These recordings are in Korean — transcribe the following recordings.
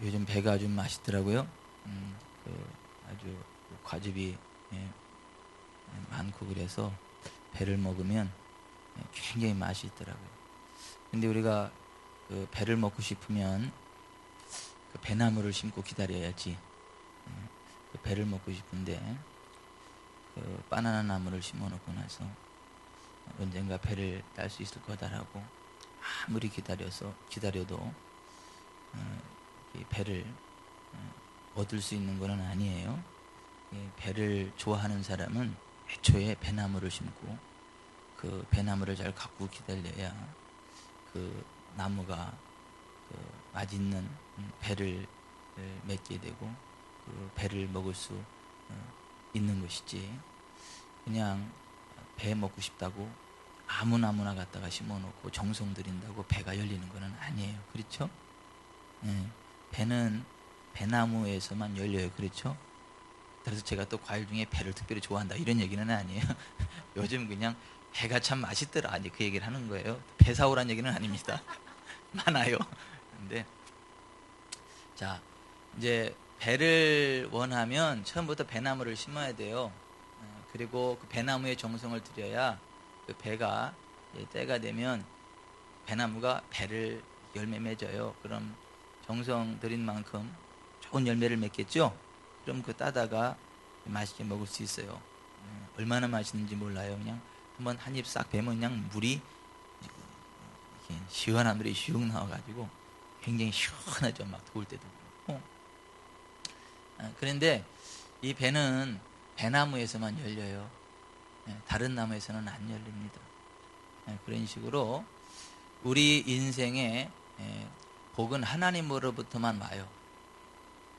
요즘 배가 좀 맛있더라고요. 아주 과즙이 많고 그래서 배를 먹으면 굉장히 맛이 있더라고요. 근데 우리가 그 배를 먹고 싶으면 그 배나무를 심고 기다려야지. 그 배를 먹고 싶은데 그 바나나 나무를 심어 놓고 나서 언젠가 배를 딸 수 있을 거다라고 아무리 기다려도 이 배를 얻을 수 있는 것은 아니에요. 배를 좋아하는 사람은 애초에 배나무를 심고 그 배나무를 잘 가꾸고 기다려야 그 나무가 그 맛있는 배를 맺게 되고 그 배를 먹을 수 있는 것이지. 그냥 배 먹고 싶다고 아무나무나 갖다가 심어놓고 정성 들인다고 배가 열리는 것은 아니에요. 그렇죠? 배는 배나무에서만 열려요. 그렇죠? 그래서 제가 또 과일 중에 배를 특별히 좋아한다 이런 얘기는 아니에요. 요즘 그냥 배가 참 맛있더라 이제 그 얘기를 하는 거예요. 배 사오란 얘기는 아닙니다. 많아요. 근데 자 이제 배를 원하면 처음부터 배나무를 심어야 돼요. 그리고 그 배나무에 정성을 들여야 그 배가 때가 되면 배나무가 배를 열매 맺어요. 그럼 정성 들인 만큼 좋은 열매를 맺겠죠. 그럼 그 따다가 맛있게 먹을 수 있어요. 얼마나 맛있는지 몰라요. 그냥 한번 한 입 싹 베면 그냥 물이 시원한 물이 슉 나와가지고 굉장히 시원하죠. 막 더울 때도 그렇고. 그런데 이 배는 배나무에서만 열려요. 다른 나무에서는 안 열립니다. 그런 식으로 우리 인생에 복은 하나님으로부터만 와요.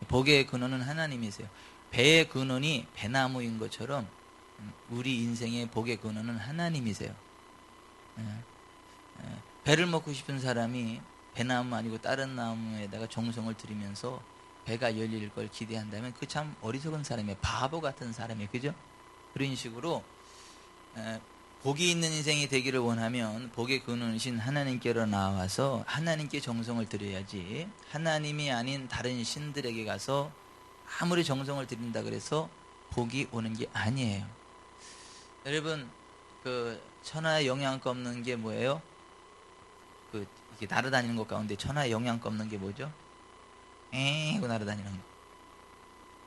복의 근원은 하나님이세요. 배의 근원이 배나무인 것처럼 우리 인생의 복의 근원은 하나님이세요. 배를 먹고 싶은 사람이 배나무 아니고 다른 나무에다가 정성을 들이면서 배가 열릴 걸 기대한다면 그 참 어리석은 사람이에요. 바보 같은 사람이에요. 그죠? 그런 식으로 복이 있는 인생이 되기를 원하면 복의 근원이신 하나님께로 나와서 하나님께 정성을 들여야지 하나님이 아닌 다른 신들에게 가서 아무리 정성을 들인다 그래서 복이 오는 게 아니에요. 여러분 그 천하에 영양가 없는 게 뭐예요? 그 이렇게 날아다니는 것 가운데 천하에 영양가 없는 게 뭐죠? 하고 날아다니는 거.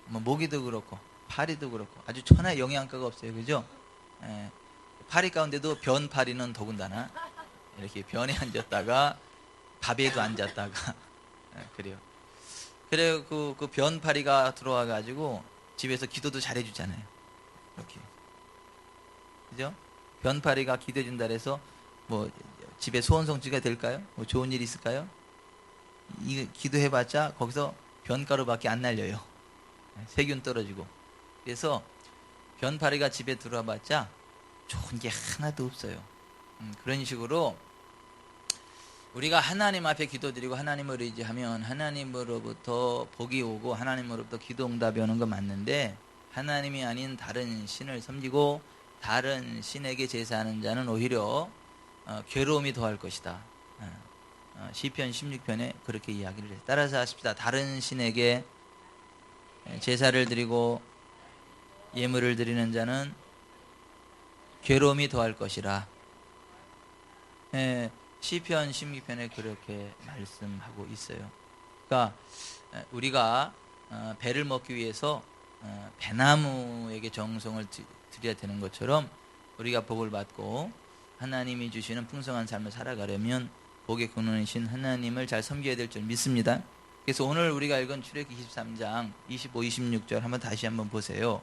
뭐 모기도 그렇고 파리도 그렇고 아주 천하에 영양가가 없어요. 그죠? 파리 가운데도 변파리는 더군다나 이렇게 변에 앉았다가 밥에도 앉았다가 그래요. 그래 그 변파리가 들어와 가지고 집에서 기도도 잘해 주잖아요. 이렇게. 그죠? 변파리가 기도해 준다 그래서 뭐 집에 소원성취가 될까요? 뭐 좋은 일 있을까요? 이 기도해 봤자 거기서 변가루밖에 안 날려요. 세균 떨어지고. 그래서 변파리가 집에 들어와 봤자 좋은 게 하나도 없어요. 그런 식으로 우리가 하나님 앞에 기도드리고 하나님을 의지하면 하나님으로부터 복이 오고 하나님으로부터 기도 응답이 오는 건 맞는데 하나님이 아닌 다른 신을 섬기고 다른 신에게 제사하는 자는 오히려 괴로움이 더할 것이다. 시편 16편에 그렇게 이야기를 해요. 따라서 하십시다. 다른 신에게 제사를 드리고 예물을 드리는 자는 괴로움이 더할 것이라. 시편 16편에 그렇게 말씀하고 있어요. 그러니까 우리가 배를 먹기 위해서 배나무에게 정성을 드려야 되는 것처럼 우리가 복을 받고 하나님이 주시는 풍성한 삶을 살아가려면 복의 근원이신 하나님을 잘 섬겨야 될 줄 믿습니다. 그래서 오늘 우리가 읽은 출애굽기 23장 25, 26절 다시 한번 보세요.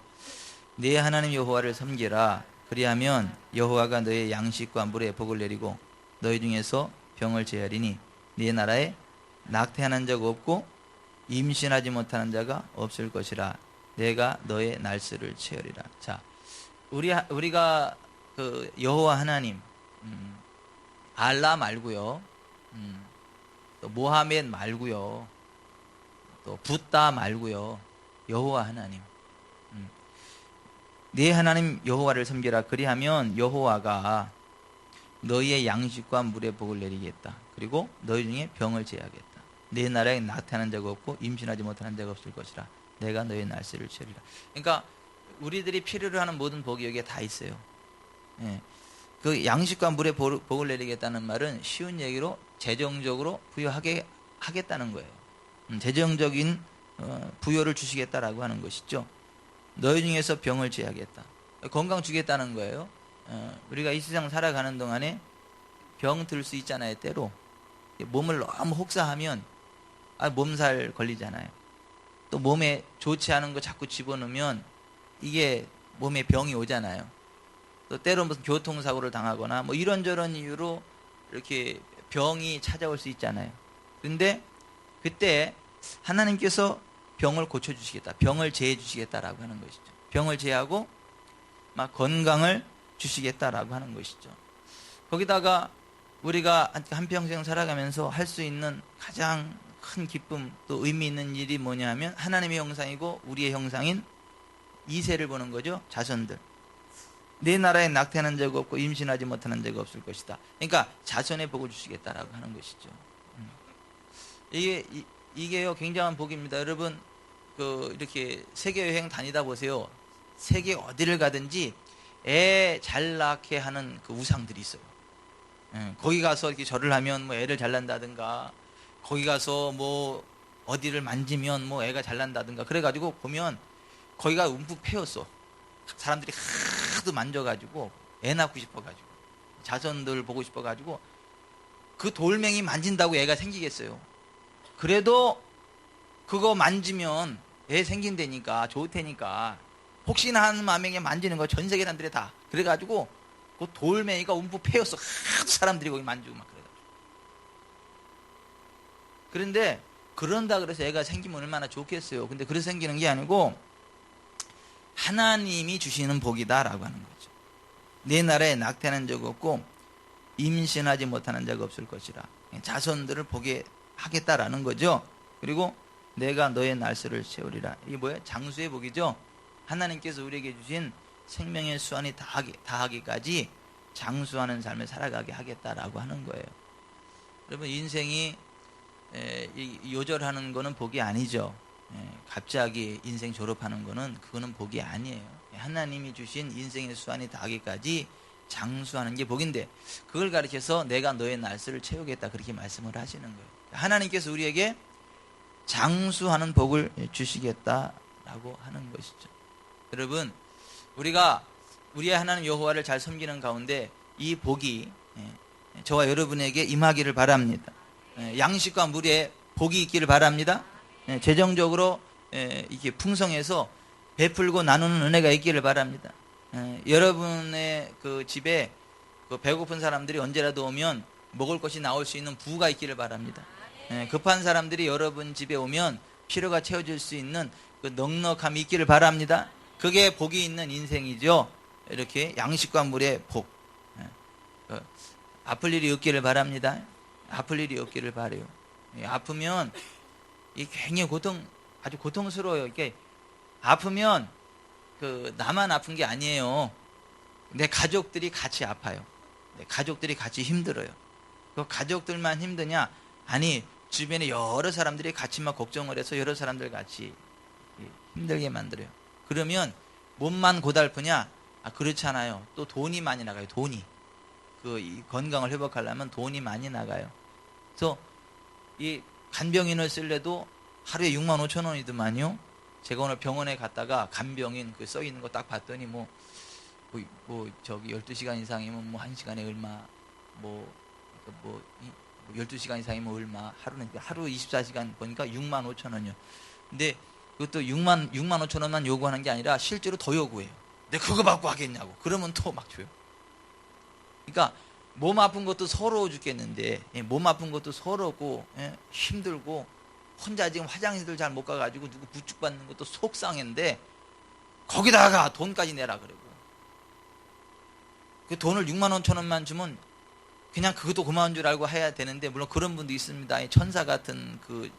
네 하나님 여호와를 섬기라. 그리하면 여호와가 너의 양식과 물에 복을 내리고 너희 중에서 병을 제하리니 네 나라에 낙태하는 자가 없고 임신하지 못하는 자가 없을 것이라. 내가 너의 날수를 채우리라. 자, 우리가 그 여호와 하나님 알라 말고요, 또 모하멧 말고요, 또 붓다 말고요, 여호와 하나님. 네 하나님 여호와를 섬기라. 그리하면 여호와가 너희의 양식과 물의 복을 내리겠다. 그리고 너희 중에 병을 제하겠다. 내 나라에 낙태하는 자가 없고 임신하지 못하는 자가 없을 것이라. 내가 너의 날씨를 채우리라. 그러니까 우리들이 필요로 하는 모든 복이 여기에 다 있어요. 예. 그 양식과 물의 복을 내리겠다는 말은 쉬운 얘기로 재정적으로 부여하게 하겠다는 거예요. 재정적인 부여를 주시겠다라고 하는 것이죠. 너희 중에서 병을 제하겠다. 건강 주겠다는 거예요. 우리가 이 세상 살아가는 동안에 병 들 수 있잖아요. 때로 몸을 너무 혹사하면 몸살 걸리잖아요. 또 몸에 좋지 않은 거 자꾸 집어넣으면 이게 몸에 병이 오잖아요. 또 때로 무슨 교통사고를 당하거나 뭐 이런저런 이유로 이렇게 병이 찾아올 수 있잖아요. 그런데 그때 하나님께서 병을 고쳐주시겠다, 병을 제해주시겠다라고 하는 것이죠. 병을 제하고 막 건강을 주시겠다라고 하는 것이죠. 거기다가 우리가 한평생 살아가면서 할 수 있는 가장 큰 기쁨 또 의미 있는 일이 뭐냐 하면 하나님의 형상이고 우리의 형상인 이세를 보는 거죠. 자손들. 내 나라에 낙태하는 자가 없고 임신하지 못하는 자가 없을 것이다. 그러니까 자손의 복을 주시겠다라고 하는 것이죠. 이게요 굉장한 복입니다. 여러분 이렇게 세계 여행 다니다 보세요. 세계 어디를 가든지 애 잘 낳게 하는 그 우상들이 있어요. 거기 가서 이렇게 절을 하면 뭐 애를 잘 낳는다든가, 거기 가서 뭐 어디를 만지면 뭐 애가 잘 난다든가, 그래가지고 보면 거기가 움푹 패였어. 사람들이 하도 만져가지고 애 낳고 싶어가지고 자손들 보고 싶어가지고 그 돌멩이 만진다고 애가 생기겠어요. 그래도 그거 만지면 애 생긴다니까, 좋다니까 혹시나 하는 마음에 만지는 거 전 세계 사람들이 다 그래가지고 그 돌멩이가 움푹 패였어. 하도 사람들이 거기 만지고 막 그래가지고. 그런데 그런다 그래서 애가 생기면 얼마나 좋겠어요. 근데 그래서 생기는 게 아니고 하나님이 주시는 복이다라고 하는 거죠. 내 나라에 낙태하는 적 없고 임신하지 못하는 자가 없을 것이라. 자손들을 보게 하겠다라는 거죠. 그리고 내가 너의 날수를 채우리라. 이게 뭐예요? 장수의 복이죠. 하나님께서 우리에게 주신 생명의 수완이 다하기까지 장수하는 삶을 살아가게 하겠다라고 하는 거예요. 여러분 인생이 요절하는 거는 복이 아니죠. 갑자기 인생 졸업하는 거는 그거는 복이 아니에요. 하나님이 주신 인생의 수완이 다하기까지 장수하는 게 복인데 그걸 가르쳐서 내가 너의 날수를 채우겠다 그렇게 말씀을 하시는 거예요. 하나님께서 우리에게 장수하는 복을 주시겠다라고 하는 것이죠. 여러분 우리가 우리의 하나님 여호와를 잘 섬기는 가운데 이 복이 저와 여러분에게 임하기를 바랍니다. 양식과 물에 복이 있기를 바랍니다. 재정적으로 이렇게 풍성해서 베풀고 나누는 은혜가 있기를 바랍니다. 여러분의 그 집에 그 배고픈 사람들이 언제라도 오면 먹을 것이 나올 수 있는 부가 있기를 바랍니다. 급한 사람들이 여러분 집에 오면 필요가 채워질 수 있는 그 넉넉함이 있기를 바랍니다. 그게 복이 있는 인생이죠. 이렇게 양식과 물의 복. 아플 일이 없기를 바랍니다. 아플 일이 없기를 바라요. 아프면 이 굉장히 아주 고통스러워요. 이렇게 아프면 그 나만 아픈 게 아니에요. 내 가족들이 같이 아파요. 내 가족들이 같이 힘들어요. 그 가족들만 힘드냐? 아니 주변에 여러 사람들이 같이 막 걱정을 해서 여러 사람들 같이 힘들게 만들어요. 그러면 몸만 고달프냐? 그렇잖아요. 또 돈이 많이 나가요. 돈이 이 건강을 회복하려면 돈이 많이 나가요. 그래서 이 간병인을 쓸래도 하루에 6만 5천 원이더만요. 제가 오늘 병원에 갔다가 간병인 그 써 있는 거 딱 봤더니 저기 12시간 이상이면 뭐 1시간에 얼마, 12시간 이상이면 얼마, 하루 24시간 보니까 6만 5천 원이요. 근데 그것도 6만 5천 원만 요구하는 게 아니라 실제로 더 요구해요. 내가 그거 받고 하겠냐고. 그러면 또 막 줘요. 그러니까 몸 아픈 것도 서러워 죽겠는데 몸 아픈 것도 서럽고 힘들고 혼자 지금 화장실 잘 못 가가지고 누구 부축받는 것도 속상한데 거기다가 돈까지 내라 그러고 그 돈을 6만 5천 원만 주면 그냥 그것도 고마운 줄 알고 해야 되는데 물론 그런 분도 있습니다. 천사 같은 그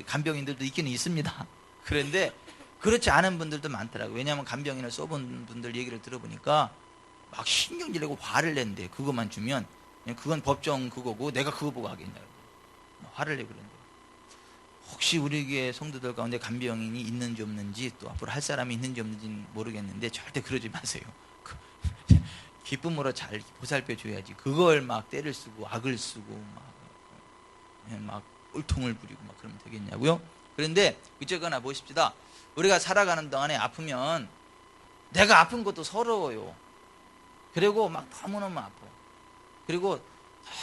간병인들도 있기는 있습니다. 그런데 그렇지 않은 분들도 많더라고요. 왜냐하면 간병인을 써본 분들 얘기를 들어보니까 막 신경질 내고 화를 낸대. 그것만 주면 그건 법정 그거고 내가 그거 보고 하겠냐고 화를 내고 그런데 혹시 우리 교회 성도들 가운데 간병인이 있는지 없는지 또 앞으로 할 사람이 있는지 없는지는 모르겠는데 절대 그러지 마세요. 기쁨으로 잘 보살펴 줘야지. 그걸 막 때를 쓰고 악을 쓰고 막 꼴통을 부리고 막 그러면 되겠냐고요? 그런데 어쨌거나 보십시다. 우리가 살아가는 동안에 아프면 내가 아픈 것도 서러워요. 그리고 막 너무너무 아파. 그리고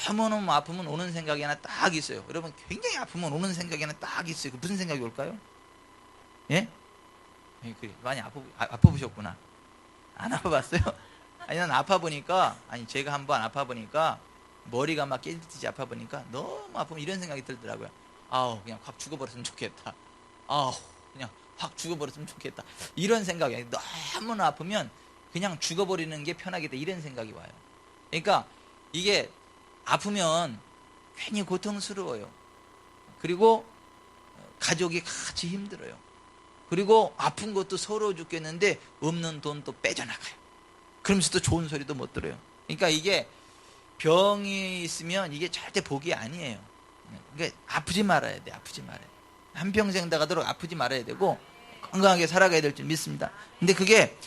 너무너무 아프면 오는 생각이 하나 딱 있어요. 여러분 굉장히 아프면 오는 생각이 하나 딱 있어요. 그 무슨 생각이 올까요? 예? 많이 아파보셨구나. 안 아파봤어요? 아니 난 아파보니까 제가 한번 아파보니까 머리가 막 깨지듯이 아파보니까 너무 아프면 이런 생각이 들더라고요. 아우 그냥 확 죽어버렸으면 좋겠다. 아우 그냥 확 죽어버렸으면 좋겠다. 이런 생각이 너무나 아프면 그냥 죽어버리는 게 편하겠다. 이런 생각이 와요. 그러니까 이게 아프면 괜히 고통스러워요. 그리고 가족이 같이 힘들어요. 그리고 아픈 것도 서러워 죽겠는데 없는 돈 또 빼져나가요. 그러면서도 좋은 소리도 못 들어요. 그러니까 이게 병이 있으면 이게 절대 복이 아니에요. 그러니까 아프지 말아야 돼. 아프지 말아야 돼. 한평생 다 가도록 아프지 말아야 되고 건강하게 살아가야 될 줄 믿습니다. 근데 그게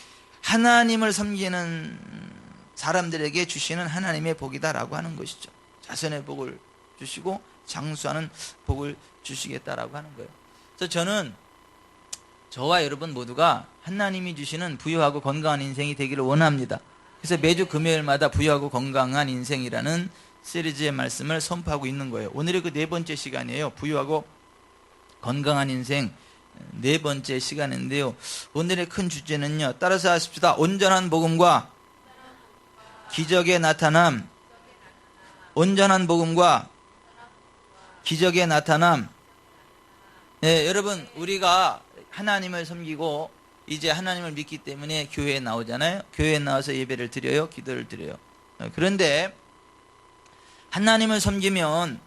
하나님을 섬기는 사람들에게 주시는 하나님의 복이다라고 하는 것이죠. 자선의 복을 주시고 장수하는 복을 주시겠다라고 하는 거예요. 그래서 저는 저와 여러분 모두가 하나님이 주시는 부유하고 건강한 인생이 되기를 원합니다. 그래서 매주 금요일마다 부유하고 건강한 인생이라는 시리즈의 말씀을 선포하고 있는 거예요. 오늘의 그 네 번째 시간이에요. 부유하고 건강한 인생 네 번째 시간인데요. 오늘의 큰 주제는요. 따라서 하십시다. 온전한 복음과 기적의 나타남. 온전한 복음과 기적의 나타남. 네, 여러분 우리가 하나님을 섬기고 이제 하나님을 믿기 때문에 교회에 나오잖아요. 교회에 나와서 예배를 드려요. 기도를 드려요. 그런데 하나님을 섬기면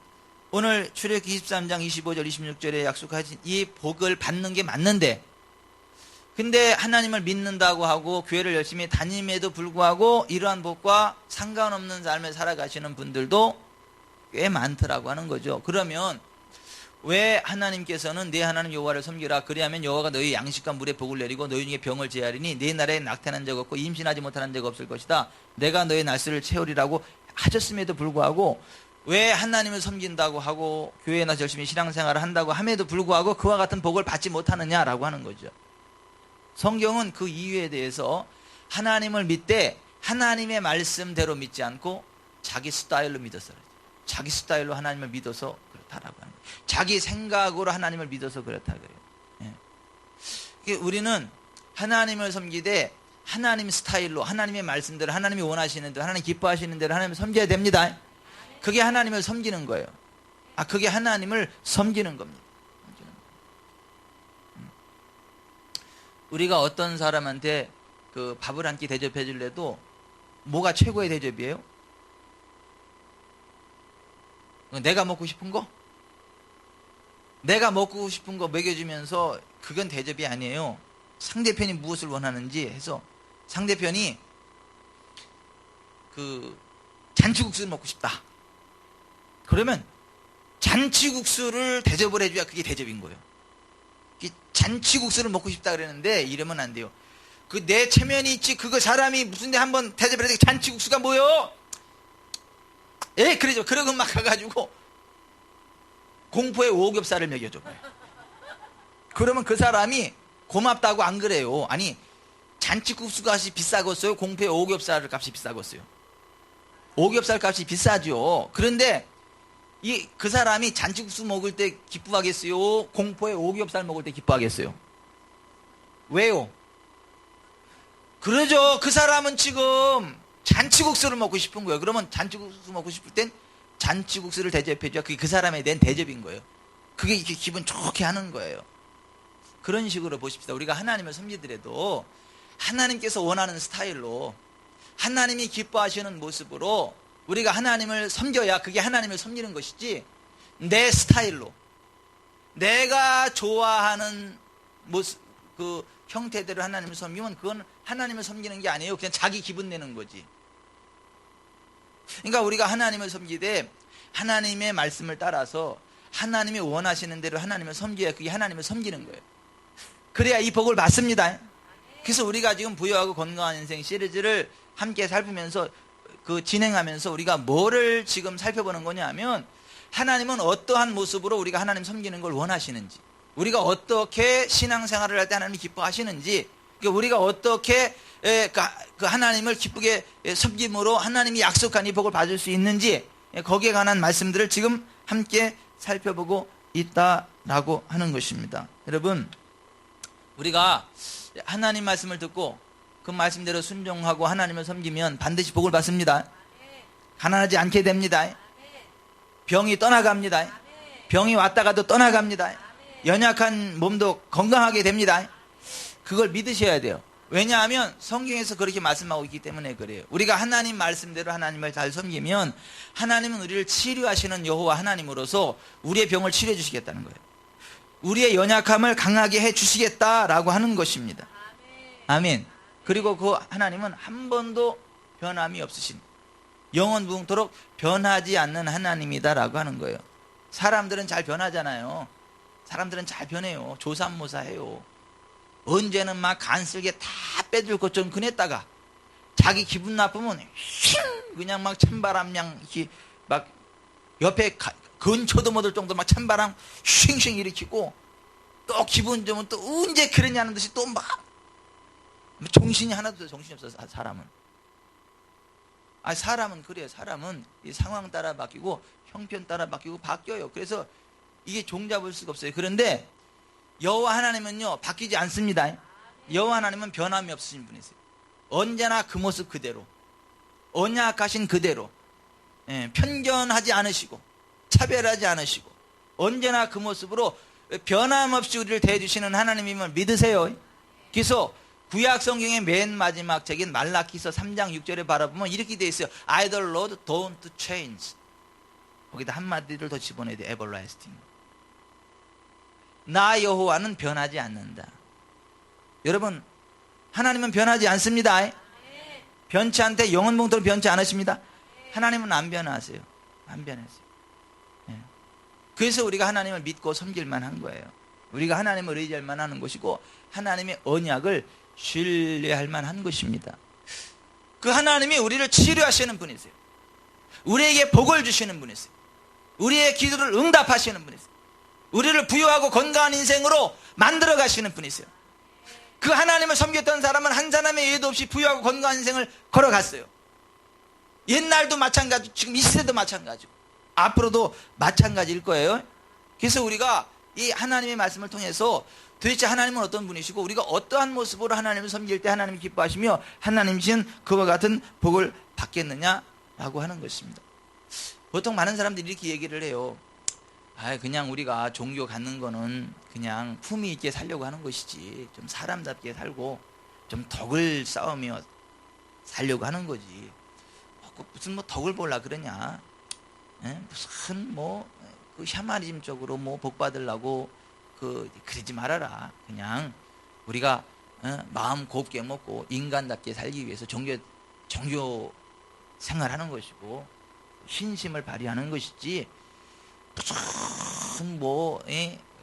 오늘 출애굽기 23장 25절 26절에 약속하신 이 복을 받는 게 맞는데 근데 하나님을 믿는다고 하고 교회를 열심히 다님에도 불구하고 이러한 복과 상관없는 삶을 살아가시는 분들도 꽤 많더라고 하는 거죠. 그러면 왜 하나님께서는 내 하나님 여호와를 섬기라 그리하면 여호와가 너희 양식과 물에 복을 내리고 너희 중에 병을 제하리니 네 나라에 낙태난 적 없고 임신하지 못하는 적 없을 것이다. 내가 너의 날수를 채우리라고 하셨음에도 불구하고 왜 하나님을 섬긴다고 하고 교회에 나서 열심히 신앙생활을 한다고 함에도 불구하고 그와 같은 복을 받지 못하느냐라고 하는 거죠. 성경은 그 이유에 대해서 하나님을 믿되 하나님의 말씀대로 믿지 않고 자기 스타일로 믿었어요. 자기 스타일로 하나님을 믿어서 그렇다라고 하는 거예요. 자기 생각으로 하나님을 믿어서 그렇다 그래요. 예. 우리는 하나님을 섬기되 하나님 스타일로 하나님의 말씀대로 하나님이 원하시는 대로 하나님 기뻐하시는 대로 하나님을 섬겨야 됩니다. 그게 하나님을 섬기는 거예요. 그게 하나님을 섬기는 겁니다. 우리가 어떤 사람한테 그 밥을 한 끼 대접해 줄래도 뭐가 최고의 대접이에요? 내가 먹고 싶은 거? 내가 먹고 싶은 거 먹여주면서 그건 대접이 아니에요. 상대편이 무엇을 원하는지 해서 상대편이 그 잔치국수를 먹고 싶다. 그러면 잔치국수를 대접을 해줘야 그게 대접인 거예요. 잔치국수를 먹고 싶다 그랬는데 이러면 안 돼요. 그 내 체면이 있지 그거 사람이 무슨 데 한번 대접을 해야 돼. 잔치국수가 뭐요? 예, 그러죠. 그러고 막 가가지고 공포의 오겹살을 먹여줘. 그러면 그 사람이 고맙다고 안 그래요. 아니 잔치국수 값이 비싸겠어요? 공포의 오겹살 값이 비싸겠어요? 오겹살 값이 비싸죠. 그런데 그 사람이 잔치국수 먹을 때 기뻐하겠어요? 공포의 오겹살 먹을 때 기뻐하겠어요? 왜요? 그러죠. 그 사람은 지금 잔치국수를 먹고 싶은 거예요. 그러면 잔치국수 먹고 싶을 땐 잔치국수를 대접해줘야 그게 그 사람에 대한 대접인 거예요. 그게 이렇게 기분 좋게 하는 거예요. 그런 식으로 보십시다. 우리가 하나님을 섬기더라도 하나님께서 원하는 스타일로 하나님이 기뻐하시는 모습으로 우리가 하나님을 섬겨야 그게 하나님을 섬기는 것이지 내 스타일로 내가 좋아하는 모습 그 형태대로 하나님을 섬기면 그건 하나님을 섬기는 게 아니에요. 그냥 자기 기분 내는 거지. 그러니까 우리가 하나님을 섬기되 하나님의 말씀을 따라서 하나님이 원하시는 대로 하나님을 섬겨야 그게 하나님을 섬기는 거예요. 그래야 이 복을 받습니다. 그래서 우리가 지금 부유하고 건강한 인생 시리즈를 함께 살피면서 진행하면서 우리가 뭐를 지금 살펴보는 거냐 하면 하나님은 어떠한 모습으로 우리가 하나님 섬기는 걸 원하시는지, 우리가 어떻게 신앙생활을 할 때 하나님이 기뻐하시는지, 우리가 어떻게 그 하나님을 기쁘게 섬김으로 하나님이 약속한 이 복을 받을 수 있는지, 거기에 관한 말씀들을 지금 함께 살펴보고 있다라고 하는 것입니다. 여러분, 우리가 하나님 말씀을 듣고 그 말씀대로 순종하고 하나님을 섬기면 반드시 복을 받습니다. 가난하지 않게 됩니다. 병이 떠나갑니다. 병이 왔다가도 떠나갑니다. 연약한 몸도 건강하게 됩니다. 그걸 믿으셔야 돼요. 왜냐하면 성경에서 그렇게 말씀하고 있기 때문에 그래요. 우리가 하나님 말씀대로 하나님을 잘 섬기면 하나님은 우리를 치료하시는 여호와 하나님으로서 우리의 병을 치료해 주시겠다는 거예요. 우리의 연약함을 강하게 해 주시겠다라고 하는 것입니다. 아멘. 그리고 그 하나님은 한 번도 변함이 없으신, 영원무궁토록 변하지 않는 하나님이다라고 하는 거예요. 사람들은 잘 변하잖아요. 사람들은 잘 변해요. 조삼모사해요. 언제는 막 간쓸게 다 빼들 것처럼 그냈다가 자기 기분 나쁘면 그냥 막 찬바람냥 이렇게 막 옆에 근처도 못 올 정도 막 찬바람 쉥쉥 일으키고, 또 기분 좋으면 또 언제 그러냐는 듯이 또 막 정신이 하나도 정신이 없어. 사람은 사람은 그래요. 사람은 이 상황 따라 바뀌고 형편 따라 바뀌어요. 그래서 이게 종잡을 수가 없어요. 그런데 여호와 하나님은요 바뀌지 않습니다. 여호와 하나님은 변함이 없으신 분이세요. 언제나 그 모습 그대로, 언약하신 그대로, 편견하지 않으시고 차별하지 않으시고 언제나 그 모습으로 변함없이 우리를 대해주시는 하나님임을 믿으세요. 그래서 구약 성경의 맨 마지막 책인 말라기서 3장 6절에 바라보면 이렇게 되어 있어요. I the Lord don't change. 거기다 한마디를 더 집어넣어야 돼. everlasting. 나 여호와는 변하지 않는다. 여러분, 하나님은 변하지 않습니다. 변치 않되 영원봉토록 변치 않으십니다. 하나님은 안 변하세요. 안 변하세요. 그래서 우리가 하나님을 믿고 섬길만 한 거예요. 우리가 하나님을 의지할만 하는 것이고 하나님의 언약을 신뢰할 만한 것입니다. 그 하나님이 우리를 치료하시는 분이세요. 우리에게 복을 주시는 분이세요. 우리의 기도를 응답하시는 분이세요. 우리를 부유하고 건강한 인생으로 만들어 가시는 분이세요. 그 하나님을 섬겼던 사람은 한 사람의 예도 없이 부유하고 건강한 인생을 걸어갔어요. 옛날도 마찬가지, 지금 이 시대도 마찬가지고 앞으로도 마찬가지일 거예요. 그래서 우리가 이 하나님의 말씀을 통해서 도대체 하나님은 어떤 분이시고 우리가 어떠한 모습으로 하나님을 섬길 때 하나님이 기뻐하시며 하나님이신 그와 같은 복을 받겠느냐라고 하는 것입니다. 보통 많은 사람들이 이렇게 얘기를 해요. 그냥 우리가 종교 갖는 거는 그냥 품위 있게 살려고 하는 것이지, 좀 사람답게 살고 좀 덕을 쌓으며 살려고 하는 거지. 무슨 덕을 보려 그러냐? 무슨 그 샤머니즘적으로 복 받으려고 그러지 말아라. 그냥 우리가 마음 곱게 먹고 인간답게 살기 위해서 종교 생활하는 것이고 신심을 발휘하는 것이지, 무슨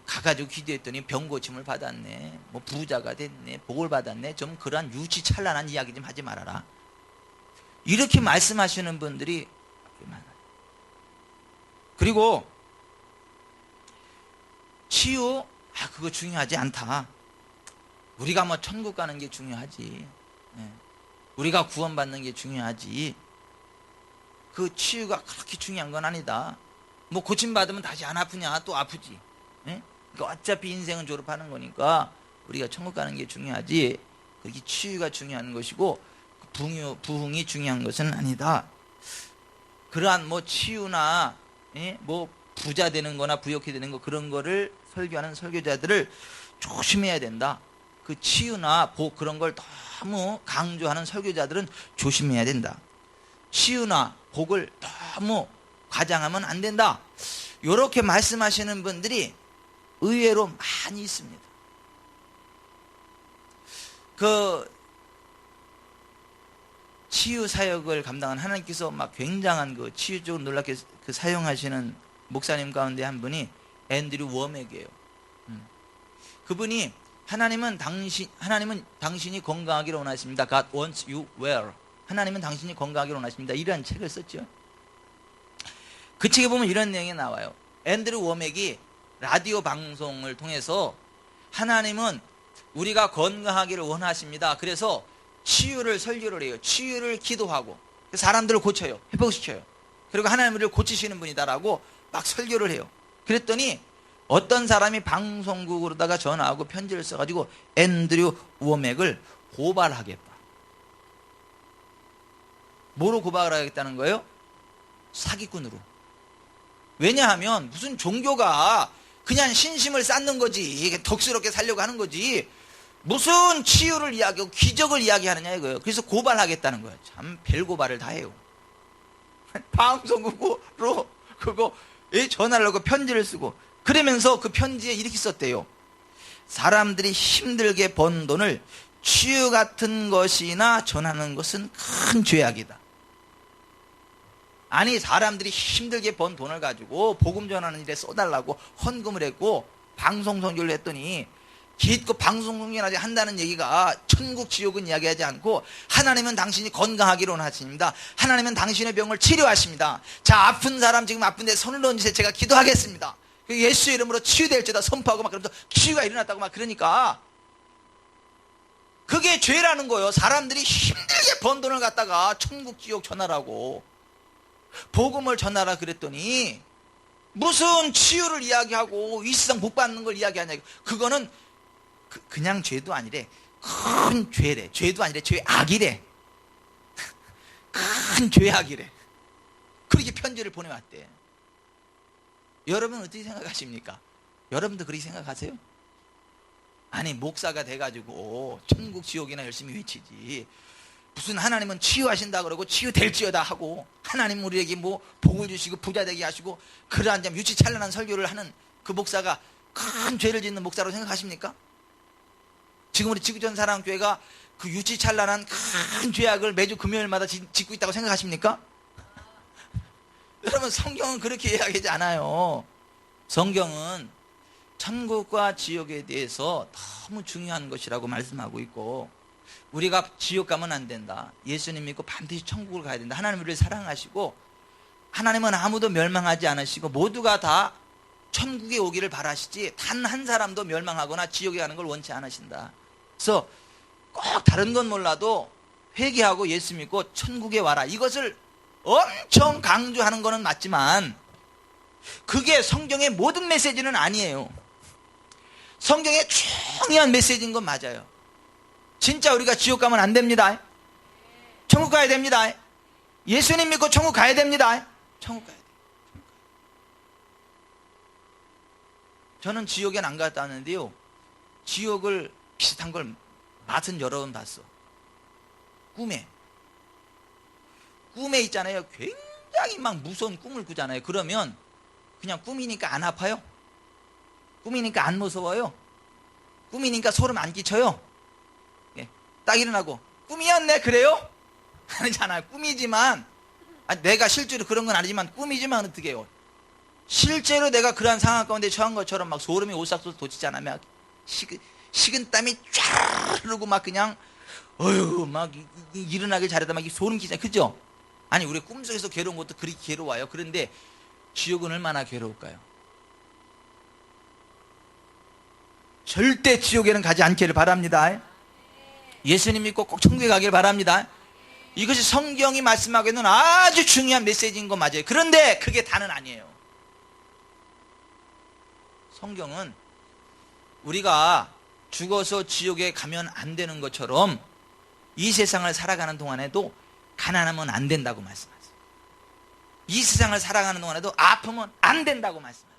가가지고 기도했더니 병 고침을 받았네, 부자가 됐네, 복을 받았네, 좀 그러한 유치찬란한 이야기 좀 하지 말아라. 이렇게 말씀하시는 분들이 많아요. 그리고 치유, 그거 중요하지 않다. 우리가 천국 가는 게 중요하지. 우리가 구원받는 게 중요하지. 그 치유가 그렇게 중요한 건 아니다. 고침받으면 다시 안 아프냐? 또 아프지. 그러니까 어차피 인생은 졸업하는 거니까 우리가 천국 가는 게 중요하지. 그게 치유가 중요한 것이고 부흥이 중요한 것은 아니다. 그러한 치유나 부자 되는 거나 부욕해 되는 거, 그런 거를 설교하는 설교자들을 조심해야 된다. 그 치유나 복, 그런 걸 너무 강조하는 설교자들은 조심해야 된다. 치유나 복을 너무 과장하면 안 된다. 이렇게 말씀하시는 분들이 의외로 많이 있습니다. 그 치유 사역을 감당한 하나님께서 굉장한 그 치유적으로 놀랍게 사용하시는 목사님 가운데 한 분이 앤드류 워맥이에요. 그분이 하나님은 당신이 건강하기를 원하십니다. God wants you well. 하나님은 당신이 건강하기를 원하십니다. 이런 책을 썼죠. 그 책에 보면 이런 내용이 나와요. 앤드류 워맥이 라디오 방송을 통해서 하나님은 우리가 건강하기를 원하십니다. 그래서 치유를 설교를 해요. 치유를 기도하고 사람들을 고쳐요. 회복시켜요. 그리고 하나님을 고치시는 분이다라고 막 설교를 해요. 그랬더니 어떤 사람이 방송국으로다가 전화하고 편지를 써가지고 앤드류 워맥을 고발하겠다. 뭐로 고발을 하겠다는 거예요? 사기꾼으로. 왜냐하면 무슨 종교가 그냥 신심을 쌓는 거지, 덕스럽게 살려고 하는 거지, 무슨 치유를 이야기하고 기적을 이야기하느냐 이거예요. 그래서 고발하겠다는 거예요. 참 별고발을 다 해요. 방송국으로 그거 전화를 하고 편지를 쓰고, 그러면서 그 편지에 이렇게 썼대요. 사람들이 힘들게 번 돈을 치유 같은 것이나 전하는 것은 큰 죄악이다. 아니, 사람들이 힘들게 번 돈을 가지고 복음 전하는 일에 써달라고 헌금을 했고 방송 선교를 했더니, 기껏 방송 선교를 한다는 얘기가 천국 지옥은 이야기하지 않고 하나님은 당신이 건강하기를 원하십니다. 하나님은 당신의 병을 치료하십니다. 자, 아픈 사람 지금 아픈데 손을 얹으세요. 제가 기도하겠습니다. 예수의 이름으로 치유될지다 선포하고 막 그러면서 치유가 일어났다고 막 그러니까, 그게 죄라는 거예요. 사람들이 힘들게 번 돈을 갖다가 천국 지옥 전하라고, 복음을 전하라 그랬더니 무슨 치유를 이야기하고 이 세상 복 받는 걸 이야기하냐. 그거는 그냥 죄도 아니래. 큰 죄래. 죄도 아니래. 죄악이래. 큰 죄악이래. 그렇게 편지를 보내왔대. 여러분 어떻게 생각하십니까? 여러분도 그렇게 생각하세요? 아니, 목사가 돼가지고 천국 지옥이나 열심히 외치지, 무슨 하나님은 치유하신다 그러고 치유될지어다 하고 하나님 우리에게 뭐 복을 주시고 부자 되게 하시고 그러한 점 유치찬란한 설교를 하는 그 목사가 큰 죄를 짓는 목사로 생각하십니까? 지금 우리 지구촌 사랑교회가 그 유치찬란한 큰 죄악을 매주 금요일마다 짓고 있다고 생각하십니까? 여러분, 성경은 그렇게 이야기하지 않아요. 성경은 천국과 지옥에 대해서 너무 중요한 것이라고 말씀하고 있고, 우리가 지옥 가면 안 된다, 예수님 믿고 반드시 천국을 가야 된다, 하나님 우리를 사랑하시고 하나님은 아무도 멸망하지 않으시고 모두가 다 천국에 오기를 바라시지 단 한 사람도 멸망하거나 지옥에 가는 걸 원치 않으신다. 그래서 꼭 다른 건 몰라도 회개하고 예수 믿고 천국에 와라, 이것을 엄청 강조하는 거는 맞지만 그게 성경의 모든 메시지는 아니에요. 성경의 중요한 메시지인 건 맞아요. 진짜 우리가 지옥 가면 안 됩니다. 천국 가야 됩니다. 예수님 믿고 천국 가야 됩니다. 천국 가야 돼요. 저는 지옥엔 안 갔다 왔는데요, 지옥을 비슷한 걸 맛은 여러 번 봤어. 꿈에 있잖아요. 굉장히 막 무서운 꿈을 꾸잖아요. 그러면 그냥 꿈이니까 안 아파요. 꿈이니까 안 무서워요. 꿈이니까 소름 안 끼쳐요. 딱 일어나고 꿈이었네 그래요? 아니잖아요. 꿈이지만, 내가 실제로 그런 건 아니지만 꿈이지만 어떻게 해요? 실제로 내가 그러한 상황 가운데 처한 것처럼 막 소름이 오싹도싹 돋치잖아요. 막 식은땀이 쫙 흐르고 막 그냥 막 일어나길 잘하다 막 소름 끼잖아요. 그죠? 아니, 우리 꿈속에서 괴로운 것도 그렇게 괴로워요. 그런데 지옥은 얼마나 괴로울까요? 절대 지옥에는 가지 않기를 바랍니다. 예수님 믿고 꼭 천국에 가길 바랍니다. 이것이 성경이 말씀하고 있는 아주 중요한 메시지인 건 맞아요. 그런데 그게 다는 아니에요. 성경은 우리가 죽어서 지옥에 가면 안 되는 것처럼 이 세상을 살아가는 동안에도 가난하면 안 된다고 말씀하세요. 이 세상을 살아가는 동안에도 아프면 안 된다고 말씀하세요.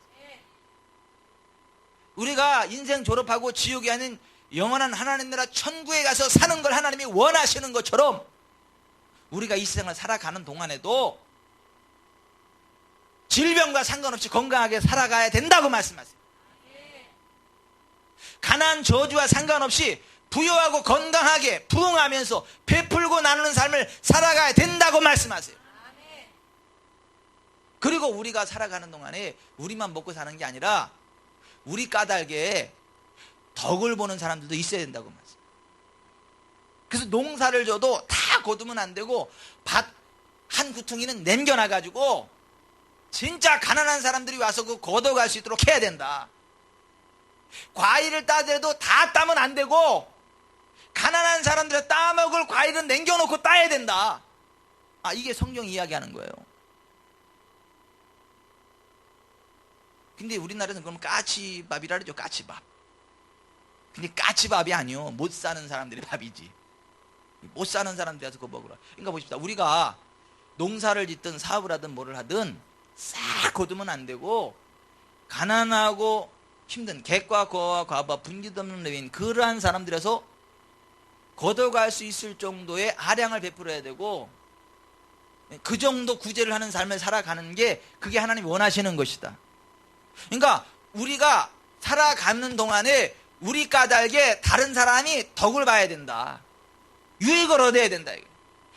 우리가 인생 졸업하고 지옥에 아닌 영원한 하나님 나라 천국에 가서 사는 걸 하나님이 원하시는 것처럼 우리가 이 세상을 살아가는 동안에도 질병과 상관없이 건강하게 살아가야 된다고 말씀하세요. 가난 저주와 상관없이 부유하고 건강하게 부흥하면서 베풀고 나누는 삶을 살아가야 된다고 말씀하세요. 그리고 그리고 우리가 살아가는 동안에 우리만 먹고 사는 게 아니라 우리 까닭에 덕을 보는 사람들도 있어야 된다고 말씀. 그래서 농사를 줘도 다 거두면 안 되고 밭 한 구퉁이는 남겨놔가지고 진짜 가난한 사람들이 와서 그 걷어갈 수 있도록 해야 된다. 과일을 따더라도 다 따면 안 되고 가난한 사람들이 따먹을 과일은 남겨놓고 따야 된다. 이게 성경 이야기하는 거예요. 근데 우리나라에서는 그럼 까치밥이라 그러죠. 까치밥. 근데 까치밥이 아니요, 못 사는 사람들의 밥이지. 못 사는 사람들이 와서 그거 먹으라. 그러니까 보십시다. 우리가 농사를 짓든 사업을 하든 뭐를 하든 싹 거두면 안 되고 가난하고 힘든 객과 거와 과부와 분기도 없는 레위인 그러한 사람들에서 걷어갈 수 있을 정도의 아량을 베풀어야 되고 그 정도 구제를 하는 삶을 살아가는 게 그게 하나님이 원하시는 것이다. 그러니까 우리가 살아가는 동안에 우리 까닭에 다른 사람이 덕을 봐야 된다. 유익을 얻어야 된다.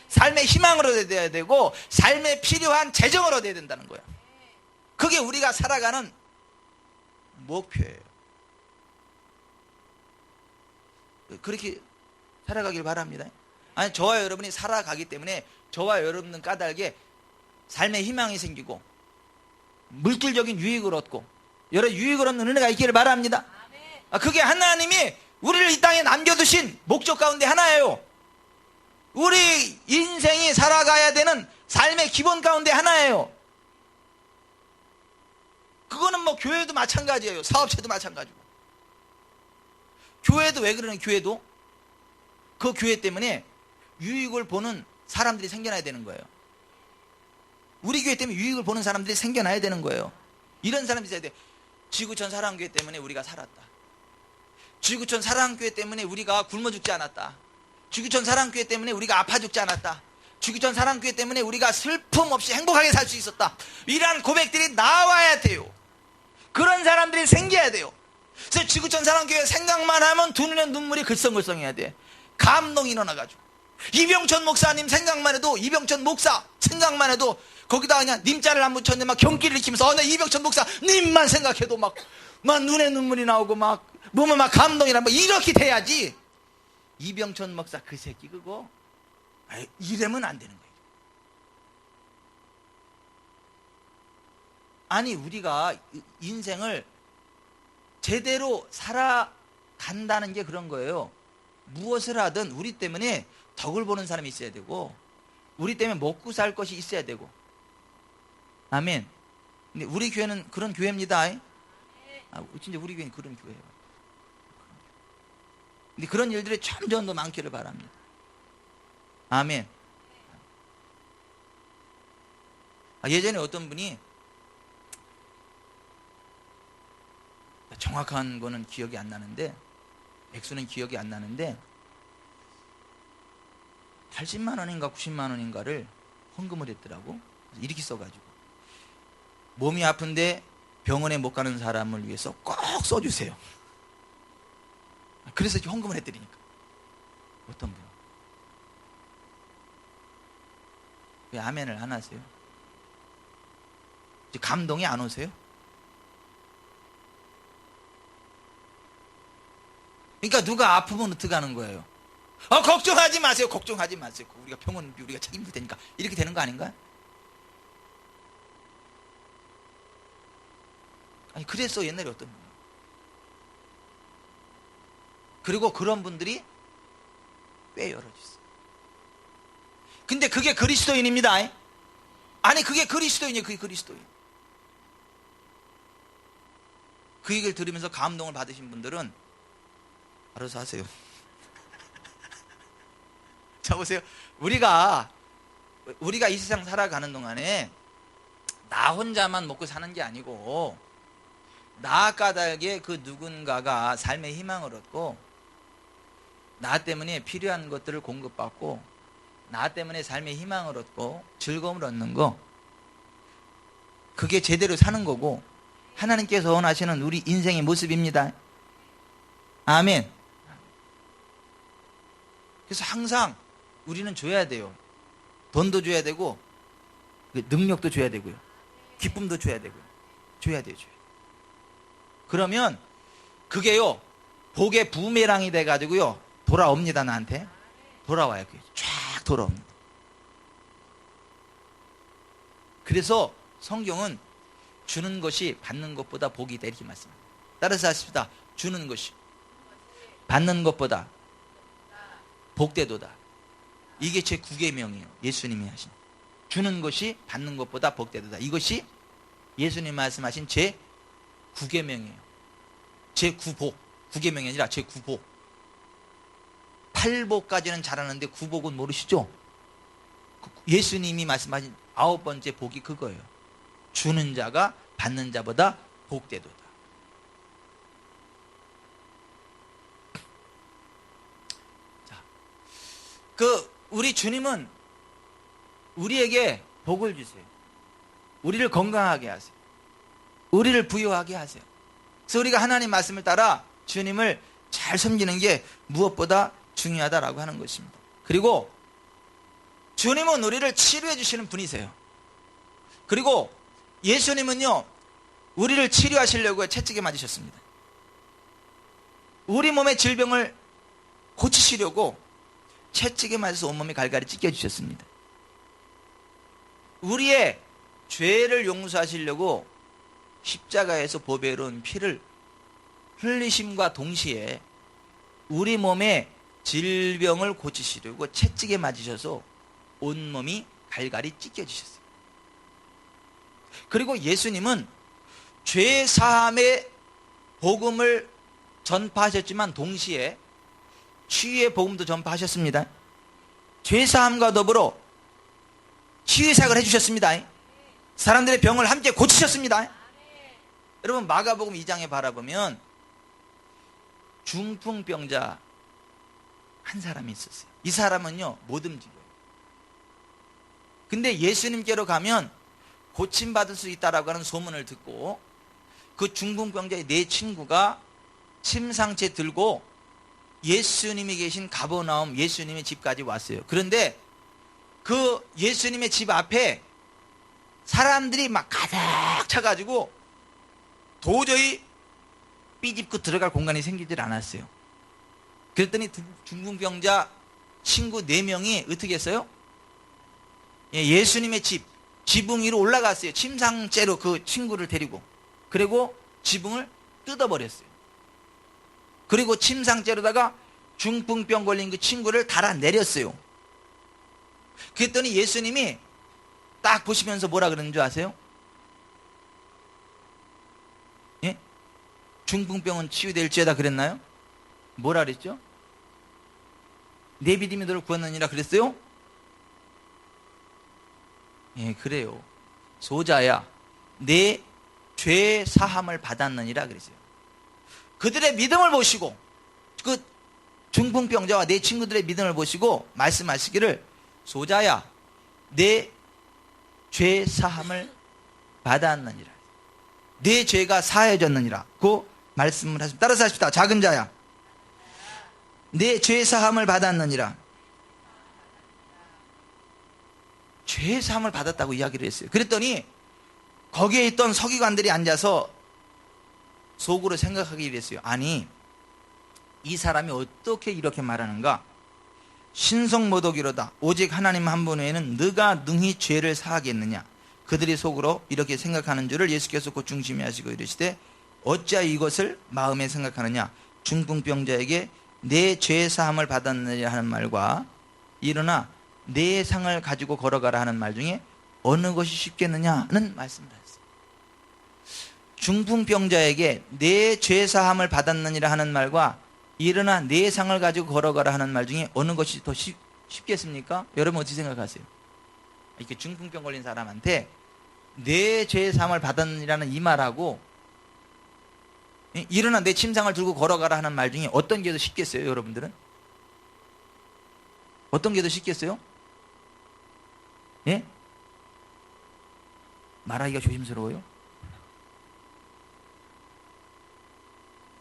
삶의 희망을 얻어야 되고 삶에 필요한 재정을 얻어야 된다는 거야. 그게 우리가 살아가는 목표예요. 그렇게 살아가길 바랍니다. 아니, 저와 여러분이 살아가기 때문에 저와 여러분은 까닭에 삶의 희망이 생기고 물질적인 유익을 얻고 여러 유익을 얻는 은혜가 있기를 바랍니다. 그게 하나님이 우리를 이 땅에 남겨두신 목적 가운데 하나예요. 우리 인생이 살아가야 되는 삶의 기본 가운데 하나예요. 그거는 뭐 교회도 마찬가지예요. 사업체도 마찬가지고. 교회도 왜 그러냐, 교회도 그 교회 때문에 유익을 보는 사람들이 생겨나야 되는 거예요. 우리 교회 때문에 유익을 보는 사람들이 생겨나야 되는 거예요. 이런 사람이 있어야 돼. 지구촌 사랑교회 때문에 우리가 살았다. 지구촌 사랑교회 때문에 우리가 굶어 죽지 않았다. 지구촌 사랑교회 때문에 우리가 아파 죽지 않았다. 지구촌 사랑교회 때문에 우리가 슬픔 없이 행복하게 살 수 있었다. 이러한 고백들이 나와야 돼요. 그런 사람들이 생겨야 돼요. 그래서 지구촌 사랑교회 생각만 하면 두 눈에 눈물이 글썽글썽해야 돼. 감동이 일어나가지고. 이병천 목사님 생각만 해도, 이병천 목사 생각만 해도 거기다 그냥 님자를 안 붙였는데 막 경기를 일으키면서 나 이병천 목사 님만 생각해도 막 눈에 눈물이 나오고 막 몸에 막 감동이 나고 이렇게 돼야지. 이병천 목사 그 새끼 그거 이러면 안 되는 거예요. 아니, 우리가 인생을 제대로 살아간다는 게 그런 거예요. 무엇을 하든 우리 때문에 덕을 보는 사람이 있어야 되고 우리 때문에 먹고 살 것이 있어야 되고. 아멘. 근데 우리 교회는 그런 교회입니다. 진짜 우리 교회는 그런 교회예요. 근데 그런 일들이 점점 더 많기를 바랍니다. 아멘. 예전에 어떤 분이, 정확한 거는 기억이 안 나는데, 액수는 기억이 안 나는데 80만 원인가 90만 원인가를 헌금을 했더라고. 이렇게 써가지고 몸이 아픈데 병원에 못 가는 사람을 위해서 꼭 써주세요. 그래서 헌금을 해드리니까. 어떤 분? 왜 아멘을 안 하세요? 감동이 안 오세요? 그러니까 누가 아프면 어떻게 하는 거예요? 걱정하지 마세요. 걱정하지 마세요. 우리가 병원비 우리가 책임질 테니까. 이렇게 되는 거 아닌가요? 아니, 그랬어 옛날에 어떤 분. 그리고 그런 분들이 꽤 열어주세요. 근데 그게 그리스도인입니다. 아니, 그게 그리스도인이에요. 그게 그리스도인. 그 얘기를 들으면서 감동을 받으신 분들은 알아서 하세요. 자, 보세요. 우리가 이 세상 살아가는 동안에 나 혼자만 먹고 사는 게 아니고 나 까닭에 그 누군가가 삶의 희망을 얻고 나 때문에 필요한 것들을 공급받고 나 때문에 삶의 희망을 얻고 즐거움을 얻는 거, 그게 제대로 사는 거고 하나님께서 원하시는 우리 인생의 모습입니다. 아멘. 그래서 항상 우리는 줘야 돼요. 돈도 줘야 되고 능력도 줘야 되고요. 기쁨도 줘야 되고요. 줘야 돼요. 그러면 그게요, 복의 부메랑이 돼가지고요, 돌아옵니다. 나한테. 돌아와요. 그게 쫙 돌아옵니다. 그래서 성경은 주는 것이 받는 것보다 복이다 이렇게 말씀합니다. 따라서 하십시다. 주는 것이 받는 것보다 복되도다. 이게 제 9계명이에요. 예수님이 하신. 주는 것이 받는 것보다 복되도다. 이것이 예수님 말씀하신 제 9계명이에요. 제 9복. 9계명이 아니라 제 9복. 8복까지는 잘하는데 9복은 모르시죠? 예수님이 말씀하신 9번째 복이 그거예요. 주는 자가 받는 자보다 복되도다. 자, 우리 주님은 우리에게 복을 주세요. 우리를 건강하게 하세요. 우리를 부유하게 하세요. 그래서 우리가 하나님 말씀을 따라 주님을 잘 섬기는 게 무엇보다 중요하다라고 하는 것입니다. 그리고 주님은 우리를 치료해 주시는 분이세요. 그리고 예수님은요, 우리를 치료하시려고 채찍에 맞으셨습니다. 우리 몸의 질병을 고치시려고 채찍에 맞아서 온몸이 갈갈이 찢겨주셨습니다. 우리의 죄를 용서하시려고 십자가에서 보배로운 피를 흘리심과 동시에 우리 몸의 질병을 고치시려고 채찍에 맞으셔서 온몸이 갈갈이 찢겨지셨어요. 그리고 예수님은 죄사함의 복음을 전파하셨지만 동시에 치유의 복음도 전파하셨습니다. 죄사함과 더불어 치유사역을 해주셨습니다. 사람들의 병을 함께 고치셨습니다. 여러분, 마가복음 2장에 바라보면 중풍병자 한 사람이 있었어요. 이 사람은요, 못 움직여요. 근데 예수님께로 가면 고침받을 수 있다라고 하는 소문을 듣고 그 중풍병자의 네 친구가 침상채 들고 예수님이 계신 가버나움 예수님의 집까지 왔어요. 그런데 그 예수님의 집 앞에 사람들이 막 가득 차가지고 도저히 삐집고 들어갈 공간이 생기질 않았어요. 그랬더니 중풍병자 친구 4명이 어떻게 했어요? 예수님의 집, 지붕 위로 올라갔어요. 침상째로 그 친구를 데리고. 그리고 지붕을 뜯어버렸어요. 그리고 침상째로다가 중풍병 걸린 그 친구를 달아내렸어요. 그랬더니 예수님이 딱 보시면서 뭐라 그러는 줄 아세요? 예? 중풍병은 치유될지어다 그랬나요? 뭐라 그랬죠? 내 믿음이 너를 구원하느니라 그랬어요? 예, 그래요. 소자야, 내 죄 사함을 받았느니라 그랬어요. 그들의 믿음을 보시고, 그 중풍병자와 내 친구들의 믿음을 보시고 말씀하시기를, 소자야, 내 죄 사함을 받았느니라. 내 죄가 사해졌느니라. 그 말씀을 하십니다. 따라서 하십시다. 작은 자야, 내 죄 사함을 받았느니라. 죄 사함을 받았다고 이야기를 했어요. 그랬더니 거기에 있던 서기관들이 앉아서 속으로 생각하기를 했어요. 아니, 이 사람이 어떻게 이렇게 말하는가? 신성모독이로다. 오직 하나님 한 분 외에는 너가 능히 죄를 사하겠느냐? 그들이 속으로 이렇게 생각하는 줄을 예수께서 곧 중심히 하시고 이르시되, 어찌하여 이것을 마음에 생각하느냐? 중풍병자에게 내 죄 사함을 받았느냐 하는 말과 일어나 내 상을 가지고 걸어가라 하는 말 중에 어느 것이 쉽겠느냐는 말씀을 하셨어요. 중풍병자에게 내 죄 사함을 받았느니라 하는 말과 일어나 내 상을 가지고 걸어가라 하는 말 중에 어느 것이 더 쉽겠습니까? 여러분 어떻게 생각하세요? 이렇게 중풍병 걸린 사람한테 내 죄 사함을 받았느니라는 이 말하고 일어나 내 침상을 들고 걸어가라 하는 말 중에 어떤 게 더 쉽겠어요? 여러분들은? 어떤 게 더 쉽겠어요? 예? 말하기가 조심스러워요?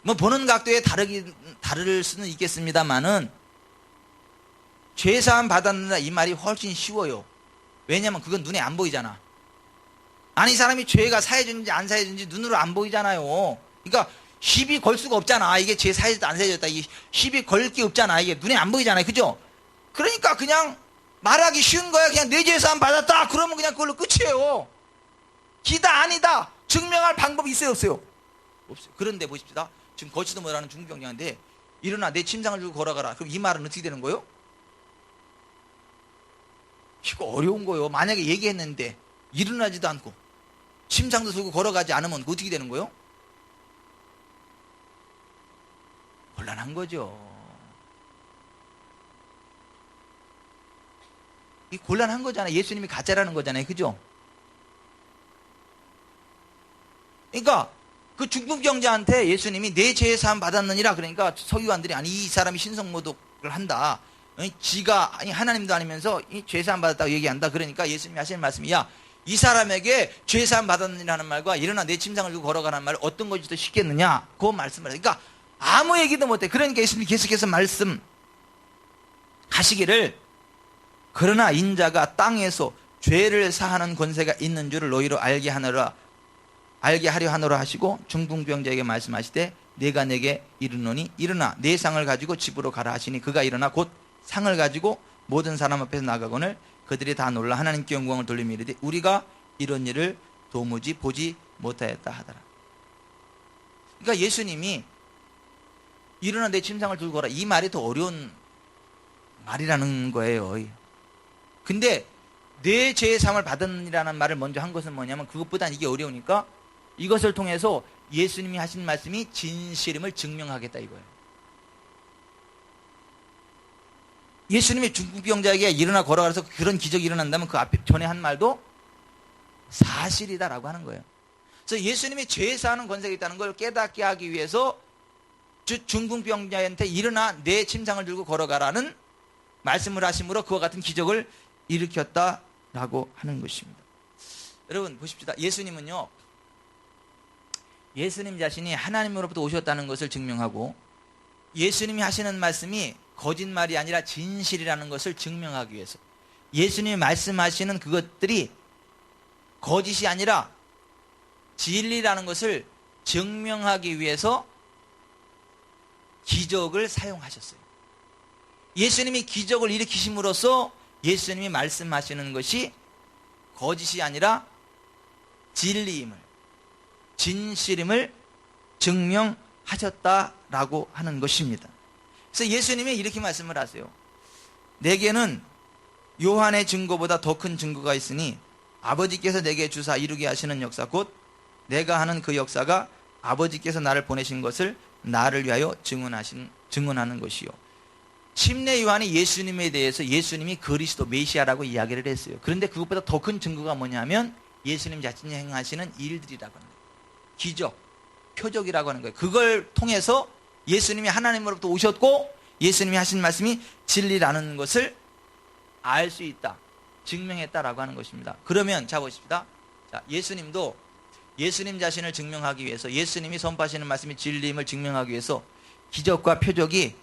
뭐 보는 각도에 다를 수는 있겠습니다만은 죄사함 받았느냐 이 말이 훨씬 쉬워요. 왜냐하면 그건 눈에 안 보이잖아. 아니, 이 사람이 죄가 사해졌는지 안 사해졌는지 눈으로 안 보이잖아요. 그러니까 시비 걸 수가 없잖아. 이게 죄 사해졌다 안 사해졌다. 이게 시비 걸 게 없잖아. 이게 눈에 안 보이잖아요. 그죠? 그러니까 그냥 말하기 쉬운 거야. 그냥 내 죄 사함 받았다. 그러면 그냥 그걸로 끝이에요. 기다 아니다 증명할 방법이 있어요 없어요? 없어요. 그런데 보십시다. 지금 걷지도 못하는 중경장인데 일어나 내 침상을 들고 걸어가라. 그럼 이 말은 어떻게 되는 거예요? 이거 어려운 거예요. 만약에 얘기했는데 일어나지도 않고 침상도 들고 걸어가지 않으면 어떻게 되는 거예요? 곤란한 거죠. 이 곤란한 거잖아요. 예수님이 가짜라는 거잖아요. 그죠? 그러니까 그 중풍병자한테 예수님이 내 죄 사함 받았느니라. 그러니까 서기관들이 아니 이 사람이 신성모독을 한다. 지가 아니 하나님도 아니면서 죄 사함 받았다고 얘기한다. 그러니까 예수님이 하시는 말씀이 야, 이 사람에게 죄 사함 받았느니라는 말과 일어나 내 침상을 들고 걸어가는 말 어떤 것이 더 쉽겠느냐? 그 말씀을 그러니까 아무 얘기도 못해. 그러니까 예수님이 계속해서 말씀하시기를 그러나 인자가 땅에서 죄를 사하는 권세가 있는 줄을 너희로 알게 하려 하노라 하시고 중풍병자에게 말씀하시되 내가 내게 이르노니 일어나 내 상을 가지고 집으로 가라 하시니 그가 일어나 곧 상을 가지고 모든 사람 앞에서 나가거늘 그들이 다 놀라 하나님께 영광을 돌리며 이르되 우리가 이런 일을 도무지 보지 못하였다 하더라. 그러니까 예수님이 일어나 내 침상을 들고 가라 이 말이 더 어려운 말이라는 거예요. 근데 내 죄의 사함을 받았느니라는 말을 먼저 한 것은 뭐냐면 그것보단 이게 어려우니까 이것을 통해서 예수님이 하신 말씀이 진실임을 증명하겠다 이거예요. 예수님이 중풍병자에게 일어나 걸어가서 그런 기적이 일어난다면 그 앞에 전에 한 말도 사실이다라고 하는 거예요. 그래서 예수님이 죄 사하는 권세가 있다는 걸 깨닫게 하기 위해서 중풍병자한테 일어나 내 침상을 들고 걸어가라는 말씀을 하심으로 그와 같은 기적을 일으켰다라고 하는 것입니다. 여러분 보십시다. 예수님은요. 예수님 자신이 하나님으로부터 오셨다는 것을 증명하고 예수님이 하시는 말씀이 거짓말이 아니라 진실이라는 것을 증명하기 위해서 예수님이 말씀하시는 그것들이 거짓이 아니라 진리라는 것을 증명하기 위해서 기적을 사용하셨어요. 예수님이 기적을 일으키심으로써 예수님이 말씀하시는 것이 거짓이 아니라 진리임을 진실임을 증명하셨다라고 하는 것입니다. 그래서 예수님이 이렇게 말씀을 하세요. 내게는 요한의 증거보다 더 큰 증거가 있으니 아버지께서 내게 주사 이루게 하시는 역사 곧 내가 하는 그 역사가 아버지께서 나를 보내신 것을 나를 위하여 증언하는 것이요. 침례 요한이 예수님에 대해서 예수님이 그리스도 메시아라고 이야기를 했어요. 그런데 그것보다 더 큰 증거가 뭐냐면 예수님 자신이 행하시는 일들이라고 하는 거예요. 기적, 표적이라고 하는 거예요. 그걸 통해서 예수님이 하나님으로부터 오셨고 예수님이 하신 말씀이 진리라는 것을 알 수 있다. 증명했다라고 하는 것입니다. 그러면 자 보십시다. 자, 예수님도 예수님 자신을 증명하기 위해서 예수님이 선포하시는 말씀이 진리임을 증명하기 위해서 기적과 표적이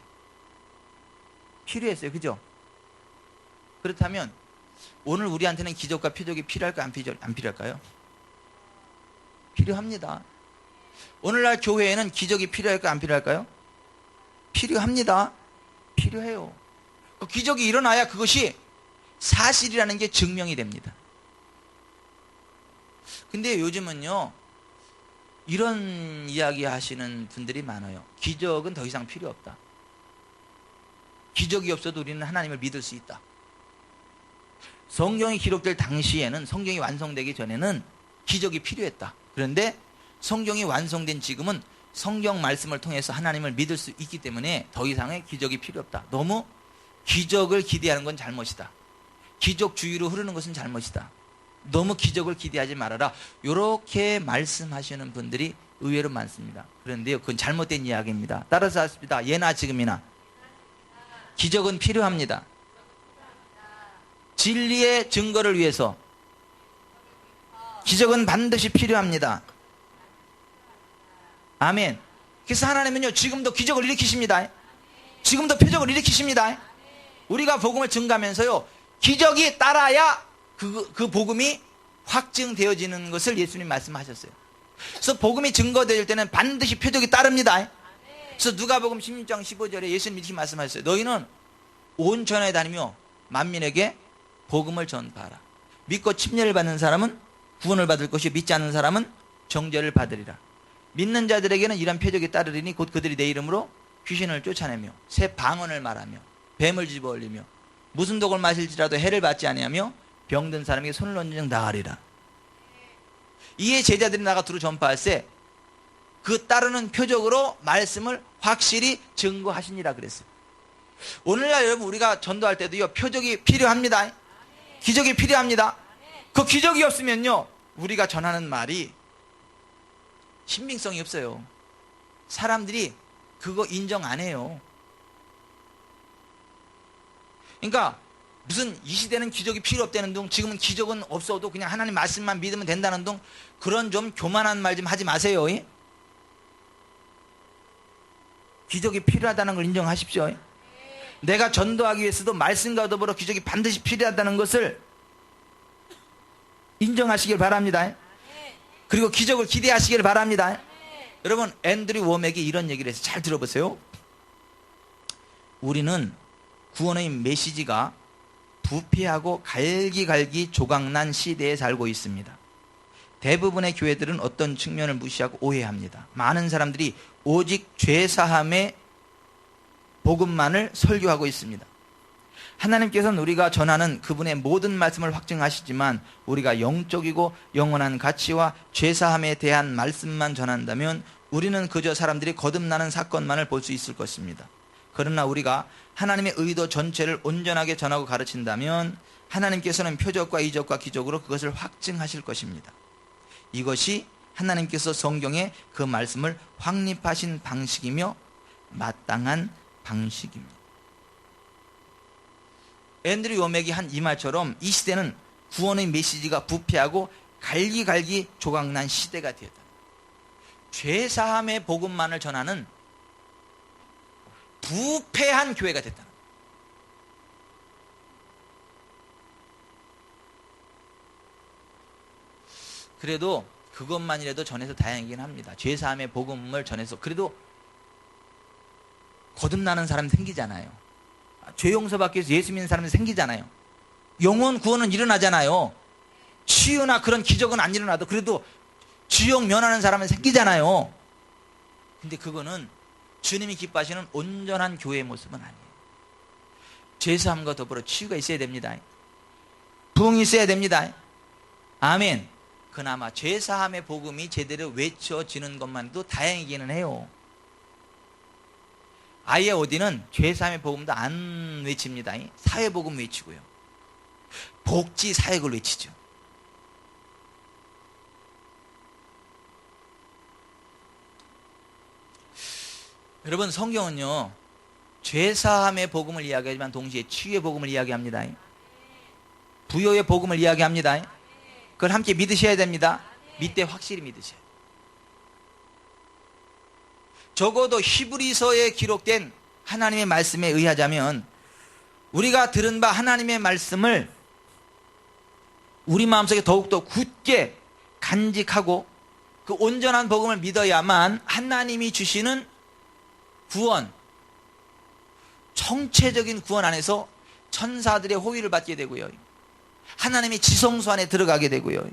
필요했어요. 그죠? 그렇다면 오늘 우리한테는 기적과 표적이 필요할까 안 필요할까요? 필요합니다. 오늘날 교회에는 기적이 필요할까 안 필요할까요? 필요합니다. 필요해요. 그 기적이 일어나야 그것이 사실이라는 게 증명이 됩니다. 근데 요즘은요 이런 이야기 하시는 분들이 많아요. 기적은 더 이상 필요 없다. 기적이 없어도 우리는 하나님을 믿을 수 있다. 성경이 기록될 당시에는 성경이 완성되기 전에는 기적이 필요했다. 그런데 성경이 완성된 지금은 성경 말씀을 통해서 하나님을 믿을 수 있기 때문에 더 이상의 기적이 필요 없다. 너무 기적을 기대하는 건 잘못이다. 기적주의로 흐르는 것은 잘못이다. 너무 기적을 기대하지 말아라. 이렇게 말씀하시는 분들이 의외로 많습니다. 그런데요, 그건 잘못된 이야기입니다. 따라서 하십니다. 예나 지금이나 기적은 필요합니다. 진리의 증거를 위해서 기적은 반드시 필요합니다. 아멘. 그래서 하나님은요 지금도 기적을 일으키십니다. 지금도 표적을 일으키십니다. 우리가 복음을 증가하면서요 기적이 따라야 그 복음이 확증되어지는 것을 예수님 말씀하셨어요. 그래서 복음이 증거될 때는 반드시 표적이 따릅니다. 그래서 누가복음 16장 15절에 예수님 이렇게 말씀하셨어요. 너희는 온 전에 다니며 만민에게 복음을 전파하라. 믿고 침례를 받는 사람은 구원을 받을 것이요 믿지 않는 사람은 정죄를 받으리라. 믿는 자들에게는 이런 표적이 따르리니 곧 그들이 내 이름으로 귀신을 쫓아내며 새 방언을 말하며 뱀을 집어올리며 무슨 독을 마실지라도 해를 받지 아니하며 병든 사람에게 손을 얹은 즉 나으리라. 이에 제자들이 나가 두루 전파할세 그 따르는 표적으로 말씀을 확실히 증거하시니라 그랬어요. 오늘날 여러분 우리가 전도할 때도요 표적이 필요합니다. 기적이 필요합니다. 그 기적이 없으면요 우리가 전하는 말이 신빙성이 없어요. 사람들이 그거 인정 안 해요. 그러니까 무슨 이 시대는 기적이 필요 없다는 둥, 지금은 기적은 없어도 그냥 하나님 말씀만 믿으면 된다는 둥, 그런 좀 교만한 말 좀 하지 마세요. 기적이 필요하다는 걸 인정하십시오. 내가 전도하기 위해서도 말씀과 더불어 기적이 반드시 필요하다는 것을 인정하시길 바랍니다. 그리고 기적을 기대하시길 바랍니다. 여러분 앤드류 워맥이 이런 얘기를 해서 잘 들어보세요. 우리는 구원의 메시지가 부패하고 갈기갈기 조각난 시대에 살고 있습니다. 대부분의 교회들은 어떤 측면을 무시하고 오해합니다. 많은 사람들이 오직 죄사함의 복음만을 설교하고 있습니다. 하나님께서는 우리가 전하는 그분의 모든 말씀을 확증하시지만 우리가 영적이고 영원한 가치와 죄사함에 대한 말씀만 전한다면 우리는 그저 사람들이 거듭나는 사건만을 볼 수 있을 것입니다. 그러나 우리가 하나님의 의도 전체를 온전하게 전하고 가르친다면 하나님께서는 표적과 이적과 기적으로 그것을 확증하실 것입니다. 이것이 하나님께서 성경에 그 말씀을 확립하신 방식이며 마땅한 방식입니다. 앤드류 워맥이 한 이 말처럼 이 시대는 구원의 메시지가 부패하고 갈기갈기 조각난 시대가 되었다. 죄사함의 복음만을 전하는 부패한 교회가 됐다. 그래도 그것만이라도 전해서 다행이긴 합니다. 죄사함의 복음을 전해서 그래도 거듭나는 사람이 생기잖아요. 죄 용서받기 위해서 예수 믿는 사람이 생기잖아요. 영혼 구원은 일어나잖아요. 치유나 그런 기적은 안 일어나도 그래도 지옥 면하는 사람은 생기잖아요. 근데 그거는 주님이 기뻐하시는 온전한 교회의 모습은 아니에요. 죄사함과 더불어 치유가 있어야 됩니다. 부흥이 있어야 됩니다. 아멘. 그나마 죄사함의 복음이 제대로 외쳐지는 것만도 다행이기는 해요. 아예 어디는 죄사함의 복음도 안 외칩니다. 사회복음 외치고요. 복지 사역을 외치죠. 여러분 성경은요 죄사함의 복음을 이야기하지만 동시에 치유의 복음을 이야기합니다. 부요의 복음을 이야기합니다. 그걸 함께 믿으셔야 됩니다. 믿되 확실히 믿으셔야 돼요. 적어도 히브리서에 기록된 하나님의 말씀에 의하자면 우리가 들은 바 하나님의 말씀을 우리 마음속에 더욱더 굳게 간직하고 그 온전한 복음을 믿어야만 하나님이 주시는 구원, 총체적인 구원 안에서 천사들의 호의를 받게 되고요. 하나님의 지성소 안에 들어가게 되고요.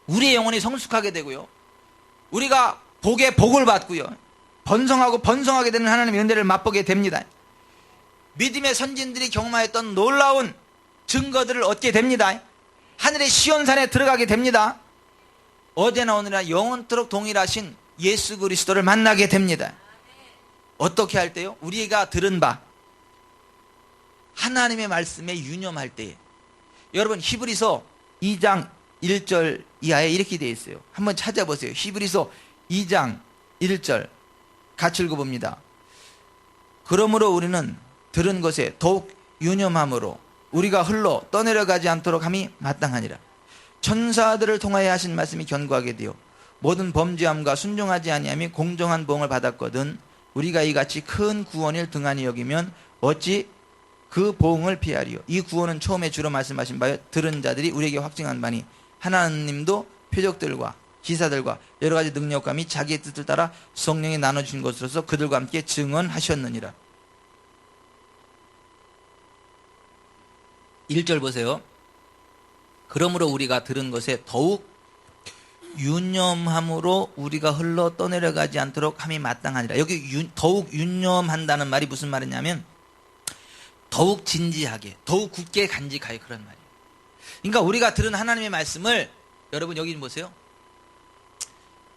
우리의 영혼이 성숙하게 되고요. 우리가 복의 복을 받고요. 번성하고 번성하게 되는 하나님의 은혜를 맛보게 됩니다. 믿음의 선진들이 경험하였던 놀라운 증거들을 얻게 됩니다. 하늘의 시온산에 들어가게 됩니다. 어제나 오늘이나 영원토록 동일하신 예수 그리스도를 만나게 됩니다. 어떻게 할 때요? 우리가 들은 바 하나님의 말씀에 유념할 때에 여러분 히브리서 2장 1절 이하에 이렇게 되어 있어요. 한번 찾아보세요. 히브리서 2장 1절 같이 읽어봅니다. 그러므로 우리는 들은 것에 더욱 유념함으로 우리가 흘러 떠내려가지 않도록 함이 마땅하니라. 천사들을 통하여 하신 말씀이 견고하게 되어 모든 범죄함과 순종하지 아니함이 공정한 보응을 받았거든 우리가 이같이 큰 구원을 등한히 여기면 어찌 그 보응을 피하리요. 이 구원은 처음에 주로 말씀하신 바에 들은 자들이 우리에게 확증한 바니 하나님도 표적들과 기사들과 여러 가지 능력과 및 자기의 뜻을 따라 성령이 나눠주신 것으로서 그들과 함께 증언하셨느니라. 1절 보세요. 그러므로 우리가 들은 것에 더욱 유념함으로 우리가 흘러 떠내려가지 않도록 함이 마땅하니라. 여기 더욱 유념한다는 말이 무슨 말이냐면 더욱 진지하게, 더욱 굳게 간직하게, 그런 말이에요. 그러니까 우리가 들은 하나님의 말씀을, 여러분 여기 보세요.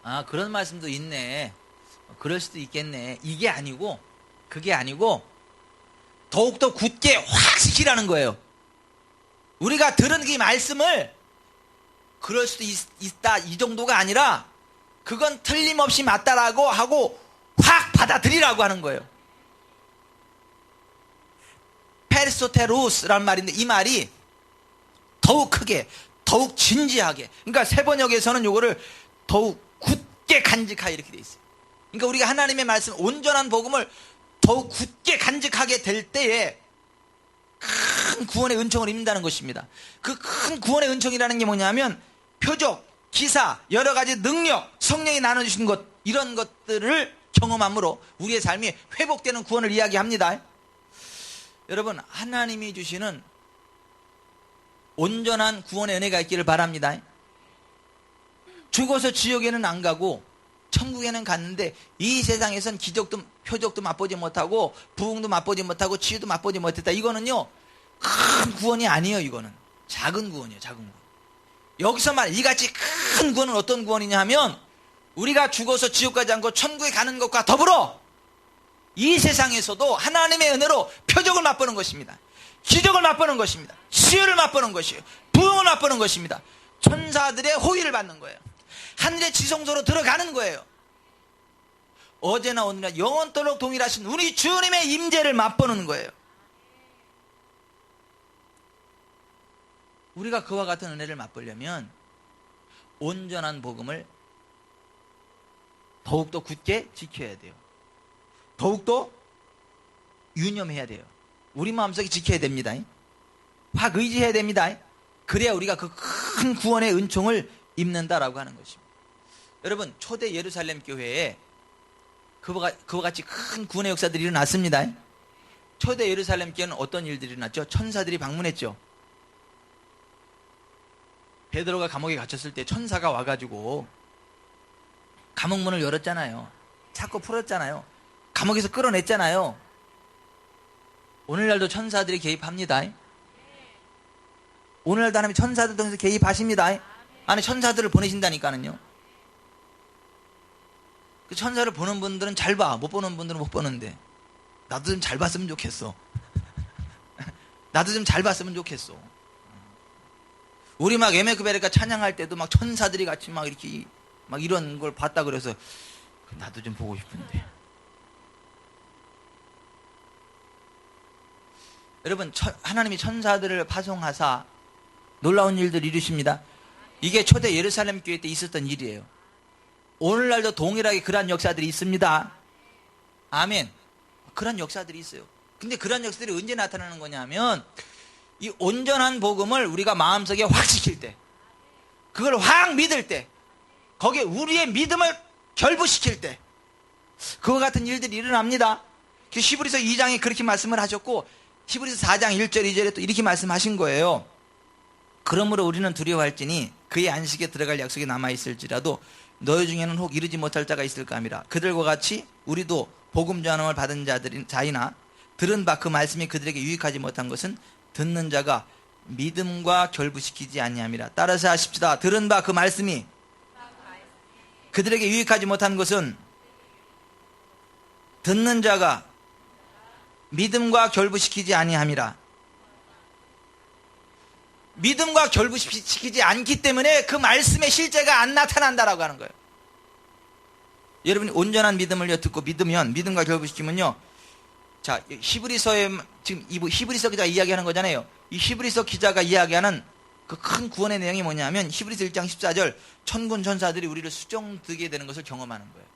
아, 그런 말씀도 있네, 그럴 수도 있겠네, 이게 아니고, 그게 아니고 더욱더 굳게 확 시키라는 거예요. 우리가 들은 이 말씀을 그럴 수도 있다, 이 정도가 아니라 그건 틀림없이 맞다라고 하고 확 받아들이라고 하는 거예요. 페르소테루스라는 말인데 이 말이 더욱 크게, 더욱 진지하게, 그러니까 세번역에서는 요거를 더욱 굳게 간직하여 이렇게 돼 있어요. 그러니까 우리가 하나님의 말씀, 온전한 복음을 더욱 굳게 간직하게 될 때에 큰 구원의 은총을 입는다는 것입니다. 그 큰 구원의 은총이라는 게 뭐냐면 표적, 기사, 여러 가지 능력, 성령이 나눠주신 것, 이런 것들을 경험함으로 우리의 삶이 회복되는 구원을 이야기합니다. 여러분, 하나님이 주시는 온전한 구원의 은혜가 있기를 바랍니다. 죽어서 지옥에는 안 가고 천국에는 갔는데 이 세상에선 기적도 표적도 맛보지 못하고 부흥도 맛보지 못하고 치유도 맛보지 못했다. 이거는요 큰 구원이 아니에요. 이거는 작은 구원이에요. 작은 구원. 여기서 말 이같이 큰 구원은 어떤 구원이냐 하면 우리가 죽어서 지옥 가지 않고 천국에 가는 것과 더불어 이 세상에서도 하나님의 은혜로 표적을 맛보는 것입니다. 기적을 맛보는 것입니다. 치유를 맛보는 것이에요. 부흥을 맛보는 것입니다. 천사들의 호의를 받는 거예요. 하늘의 지성소로 들어가는 거예요. 어제나 오늘이나 영원토록 동일하신 우리 주님의 임재를 맛보는 거예요. 우리가 그와 같은 은혜를 맛보려면 온전한 복음을 더욱더 굳게 지켜야 돼요. 더욱더 유념해야 돼요. 우리 마음속에 지켜야 됩니다. 확 의지해야 됩니다. 그래야 우리가 그 큰 구원의 은총을 입는다라고 하는 것입니다. 여러분, 초대 예루살렘 교회에 그와 같이 큰 구원의 역사들이 일어났습니다. 초대 예루살렘 교회는 어떤 일들이 일어났죠? 천사들이 방문했죠. 베드로가 감옥에 갇혔을 때 천사가 와가지고 감옥문을 열었잖아요. 자꾸 풀었잖아요. 감옥에서 끌어냈잖아요. 오늘날도 천사들이 개입합니다. 오늘날도 하나님이 천사들 통해서 개입하십니다. 아니, 천사들을 보내신다니까는요. 그 천사를 보는 분들은 잘 봐. 못 보는 분들은 못 보는데. 나도 좀 잘 봤으면 좋겠어. 나도 좀 잘 봤으면 좋겠어. 우리 막 에메크베르가 찬양할 때도 막 천사들이 같이 막 이렇게 막 이런 걸 봤다 그래서 나도 좀 보고 싶은데. 여러분, 하나님이 천사들을 파송하사 놀라운 일들을 이루십니다. 이게 초대 예루살렘 교회 때 있었던 일이에요. 오늘날도 동일하게 그러한 역사들이 있습니다. 아멘. 그러한 역사들이 있어요. 근데 그러한 역사들이 언제 나타나는 거냐면 이 온전한 복음을 우리가 마음속에 확 시킬 때, 그걸 확 믿을 때, 거기에 우리의 믿음을 결부시킬 때 그와 같은 일들이 일어납니다. 히브리서 2장에 그렇게 말씀을 하셨고 히브리서 4장 1절 2절에 또 이렇게 말씀하신 거예요. 그러므로 우리는 두려워할지니 그의 안식에 들어갈 약속이 남아있을지라도 너희 중에는 혹 이르지 못할 자가 있을까 함이라. 그들과 같이 우리도 복음 전함을 받은 자이나 들은 바 그 말씀이 그들에게 유익하지 못한 것은 듣는 자가 믿음과 결부시키지 아니함이라. 따라서 하십시다. 들은 바 그 말씀이 그들에게 유익하지 못한 것은 듣는 자가 믿음과 결부시키지 아니함이라. 믿음과 결부시키지 않기 때문에 그 말씀의 실제가 안 나타난다라고 하는 거예요. 여러분이 온전한 믿음을 듣고 믿으면, 믿음과 결부시키면요, 자, 히브리서에 지금 히브리서 기자가 이야기하는 거잖아요. 이 히브리서 기자가 이야기하는 그 큰 구원의 내용이 뭐냐면 히브리서 1장 14절 천군 천사들이 우리를 수종드게 되는 것을 경험하는 거예요.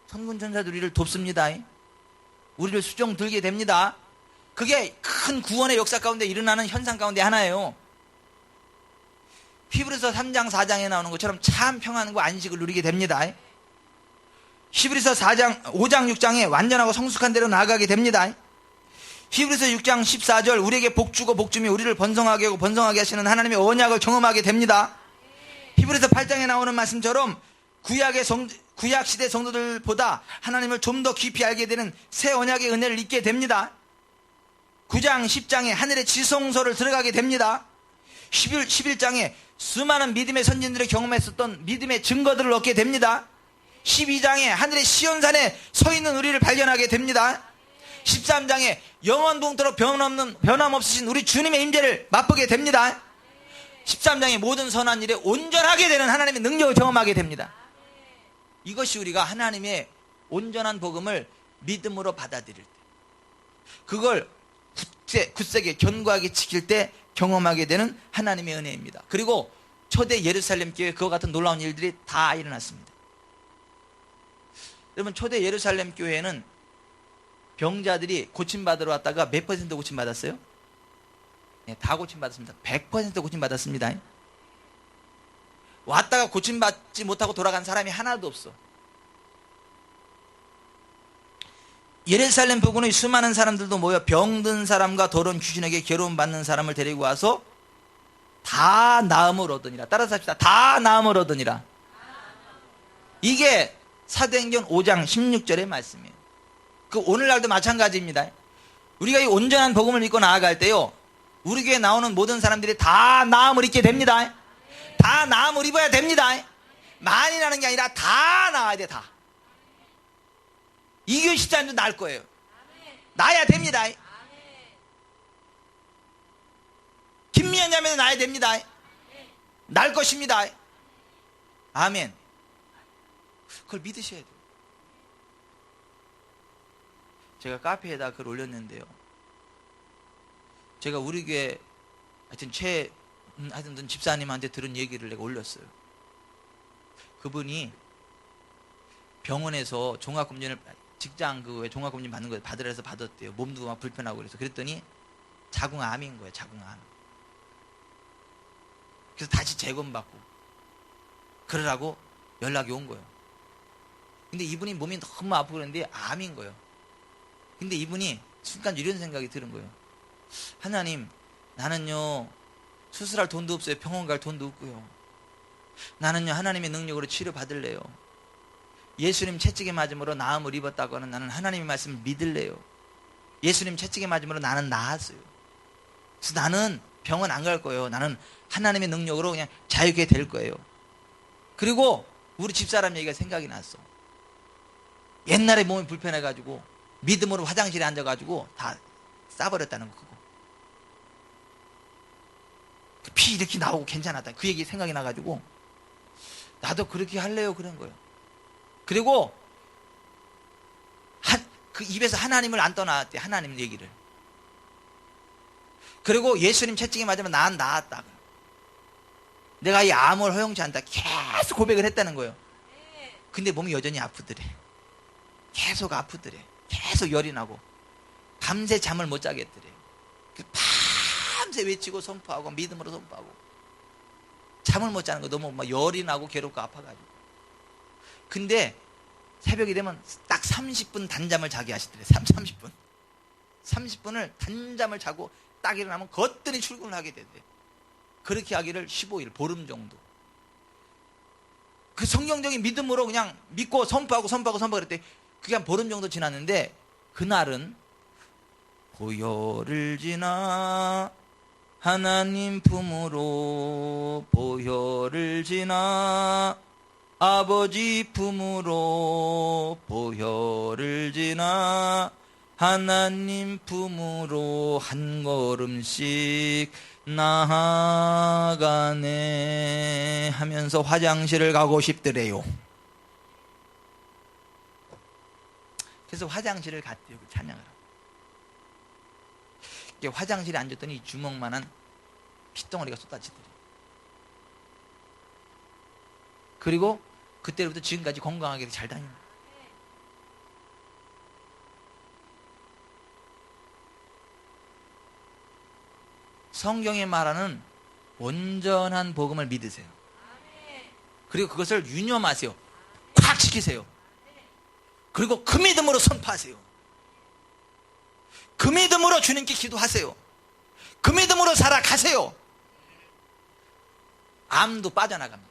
천군 천사들이 우리를 돕습니다. 우리를 수종 들게 됩니다. 그게 큰 구원의 역사 가운데 일어나는 현상 가운데 하나예요. 히브리서 3장 4장에 나오는 것처럼 참 평안과 안식을 누리게 됩니다. 히브리서 5장 6장에 완전하고 성숙한 대로 나아가게 됩니다. 히브리서 6장 14절 우리에게 복주고 복주며 우리를 번성하게 하고 번성하게 하시는 하나님의 언약을 경험하게 됩니다. 히브리서 8장에 나오는 말씀처럼 구약 시대 성도들보다 하나님을 좀 더 깊이 알게 되는 새 언약의 은혜를 입게 됩니다. 9장 10장에 하늘의 지성소를 들어가게 됩니다. 11장에 수많은 믿음의 선진들이 경험했었던 믿음의 증거들을 얻게 됩니다. 12장에 하늘의 시온산에 서 있는 우리를 발견하게 됩니다. 13장에 영원동토록 변함없으신 우리 주님의 임재를 맛보게 됩니다. 13장에 모든 선한 일에 온전하게 되는 하나님의 능력을 경험하게 됩니다. 이것이 우리가 하나님의 온전한 복음을 믿음으로 받아들일 때, 그걸 굳세게 견고하게 지킬 때 경험하게 되는 하나님의 은혜입니다. 그리고 초대 예루살렘 교회 그와 같은 놀라운 일들이 다 일어났습니다. 여러분, 초대 예루살렘 교회에는 병자들이 고침받으러 왔다가 몇 퍼센트 고침받았어요? 네, 다 고침받았습니다. 100% 고침받았습니다. 왔다가 고침받지 못하고 돌아간 사람이 하나도 없어. 예루살렘 부근의 수많은 사람들도 모여 병든 사람과 더러운 귀신에게 괴로움받는 사람을 데리고 와서 다 나음을 얻으니라. 따라서 합시다. 다 나음을 얻으니라. 이게 사도행전 5장 16절의 말씀이에요. 그 오늘날도 마찬가지입니다. 우리가 이 온전한 복음을 믿고 나아갈 때요, 우리 교회에 나오는 모든 사람들이 다 나음을 입게 됩니다. 다 나음을 입어야 됩니다. 많이 나는 게 아니라 다 나아야 돼. 다. 이교 십자님도 날 거예요. 나야 됩니다. 김미연 자매도 나야 됩니다. 날 것입니다. 아멘. 그걸 믿으셔야 돼요. 제가 카페에다 글 올렸는데요, 제가 우리 교회 하여튼 집사님한테 들은 얘기를 내가 올렸어요. 그분이 병원에서 종합검진을, 직장 그 종합검진 받는 거 받으라 해서 받았대요. 몸도 막 불편하고 그래서. 그랬더니 자궁암인 거예요. 자궁암. 그래서 다시 재검받고 그러라고 연락이 온 거예요. 근데 이분이 몸이 너무 아프고 그랬는데 암인 거예요. 근데 이분이 순간 이런 생각이 드는 거예요. 하나님, 나는요 수술할 돈도 없어요. 병원 갈 돈도 없고요. 나는요 하나님의 능력으로 치료 받을래요. 예수님 채찍에 맞음으로 나음을 입었다고 하는 나는 하나님의 말씀을 믿을래요. 예수님 채찍에 맞음으로 나는 나았어요. 그래서 나는 병원 안 갈 거예요. 나는 하나님의 능력으로 그냥 자유게 될 거예요. 그리고 우리 집사람 얘기가 생각이 났어. 옛날에 몸이 불편해가지고 믿음으로 화장실에 앉아가지고 다 싸버렸다는 거. 그거. 피 이렇게 나오고 괜찮았다. 그 얘기 생각이 나가지고 나도 그렇게 할래요. 그런 거예요. 그리고 그 입에서 하나님을 안 떠나왔대. 하나님 얘기를. 그리고 예수님 채찍에 맞으면 난 나았다. 내가 이 암을 허용치 않다. 계속 고백을 했다는 거예요. 근데 몸이 여전히 아프더래. 계속 아프더래. 계속 열이 나고 밤새 잠을 못 자겠더래. 밤새 외치고 선포하고 믿음으로 선포하고 잠을 못 자는 거 너무 막 열이 나고 괴롭고 아파가지고. 근데 새벽이 되면 딱 30분 단잠을 자게 하시더래. 30분. 30분을 단잠을 자고 딱 일어나면 거뜬히 출근을 하게 되더래. 그렇게 하기를 15일, 보름 정도. 그 성경적인 믿음으로 그냥 믿고 선포하고 그랬더니 그게 한 보름 정도 지났는데, 그날은 보혈을 지나 하나님 품으로, 보혈을 지나 아버지 품으로, 보혈을 지나 하나님 품으로 한 걸음씩 나아가네 하면서 화장실을 가고 싶더래요. 그래서 화장실을 갔대요. 찬양을 하고. 화장실에 앉았더니 주먹만한 핏덩어리가 쏟아지더래요. 그리고 그때부터 지금까지 건강하게 잘 다닙니다. 성경에 말하는 온전한 복음을 믿으세요. 그리고 그것을 유념하세요. 꽉 지키세요. 그리고 그 믿음으로 선포하세요. 그 믿음으로 주님께 기도하세요. 그 믿음으로 살아가세요. 암도 빠져나갑니다.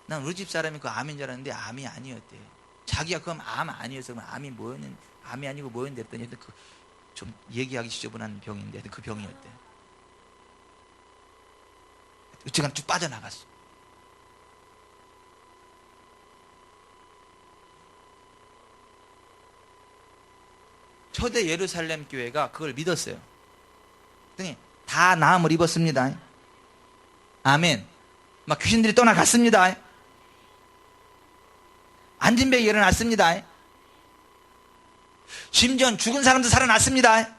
난 우리 집 사람이 그 암인 줄 알았는데 암이 아니었대. 자기가 그럼 암 아니어서 그럼 암이 뭐였는, 암이 아니고 뭐였는데 했더니 그 좀 얘기하기 지저분한 병인데 그 병이었대. 어쨌거나 쭉 빠져나갔어. 초대 예루살렘 교회가 그걸 믿었어요. 그랬더니 다 나음을 입었습니다. 아멘. 막 귀신들이 떠나갔습니다. 안진뱅이 일어났습니다. 심지어 죽은 사람도 살아났습니다.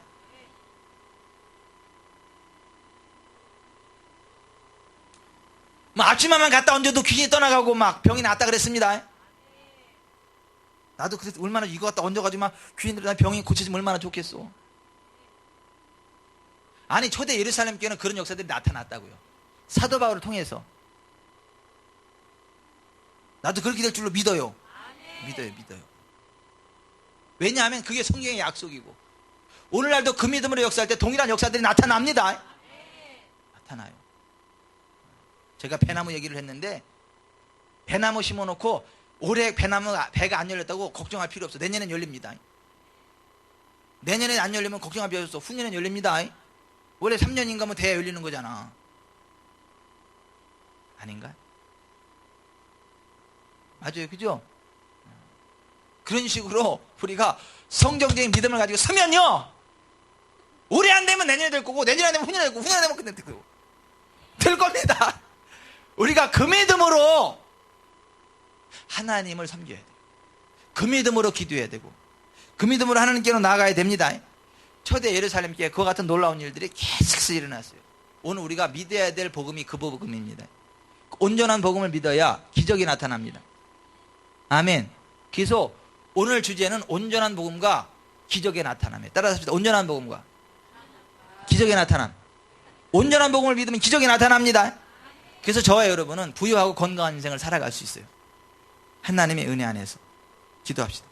뭐 앞치마만 갖다 얹어도 귀신이 떠나가고 막 병이 낫다 그랬습니다. 나도 그래서 얼마나 이거 갖다 얹어가지고 막 귀신들이 병이 고쳐지면 얼마나 좋겠어. 아니 초대 예루살렘 교회는 그런 역사들이 나타났다고요. 사도 바울을 통해서. 나도 그렇게 될 줄로 믿어요. 믿어요. 왜냐하면 그게 성경의 약속이고 오늘날도 그 믿음으로 역사할 때 동일한 역사들이 나타납니다. 나타나요. 제가 배나무 얘기를 했는데 배나무 심어놓고 올해 배나무 배가 안 열렸다고 걱정할 필요 없어. 내년엔 열립니다. 내년에 안 열리면 걱정할 필요 없어. 후년엔 열립니다. 원래 3년인가 뭐 돼야 열리는 거잖아. 아닌가? 맞아요. 그죠? 그런 식으로 우리가 성경적인 믿음을 가지고 서면요 올해 안 되면 내년에 될 거고 내년에 안 되면 후년에 될 거고 후년에 되면 그때 될 거고 될 겁니다. 우리가 그 믿음으로 하나님을 섬겨야 돼요. 그 믿음으로 기도해야 되고 그 믿음으로 하나님께로 나아가야 됩니다. 초대 예루살렘 교회 그와 같은 놀라운 일들이 계속 일어났어요. 오늘 우리가 믿어야 될 복음이 그 복음입니다. 온전한 복음을 믿어야 기적이 나타납니다. 아멘. 그래서 오늘 주제는 온전한 복음과 기적의 나타남이에요. 따라서 합시다. 온전한 복음과 기적의 나타남. 온전한 복음을 믿으면 기적이 나타납니다. 그래서 저와 여러분은 부유하고 건강한 인생을 살아갈 수 있어요. 하나님의 은혜 안에서 기도합시다.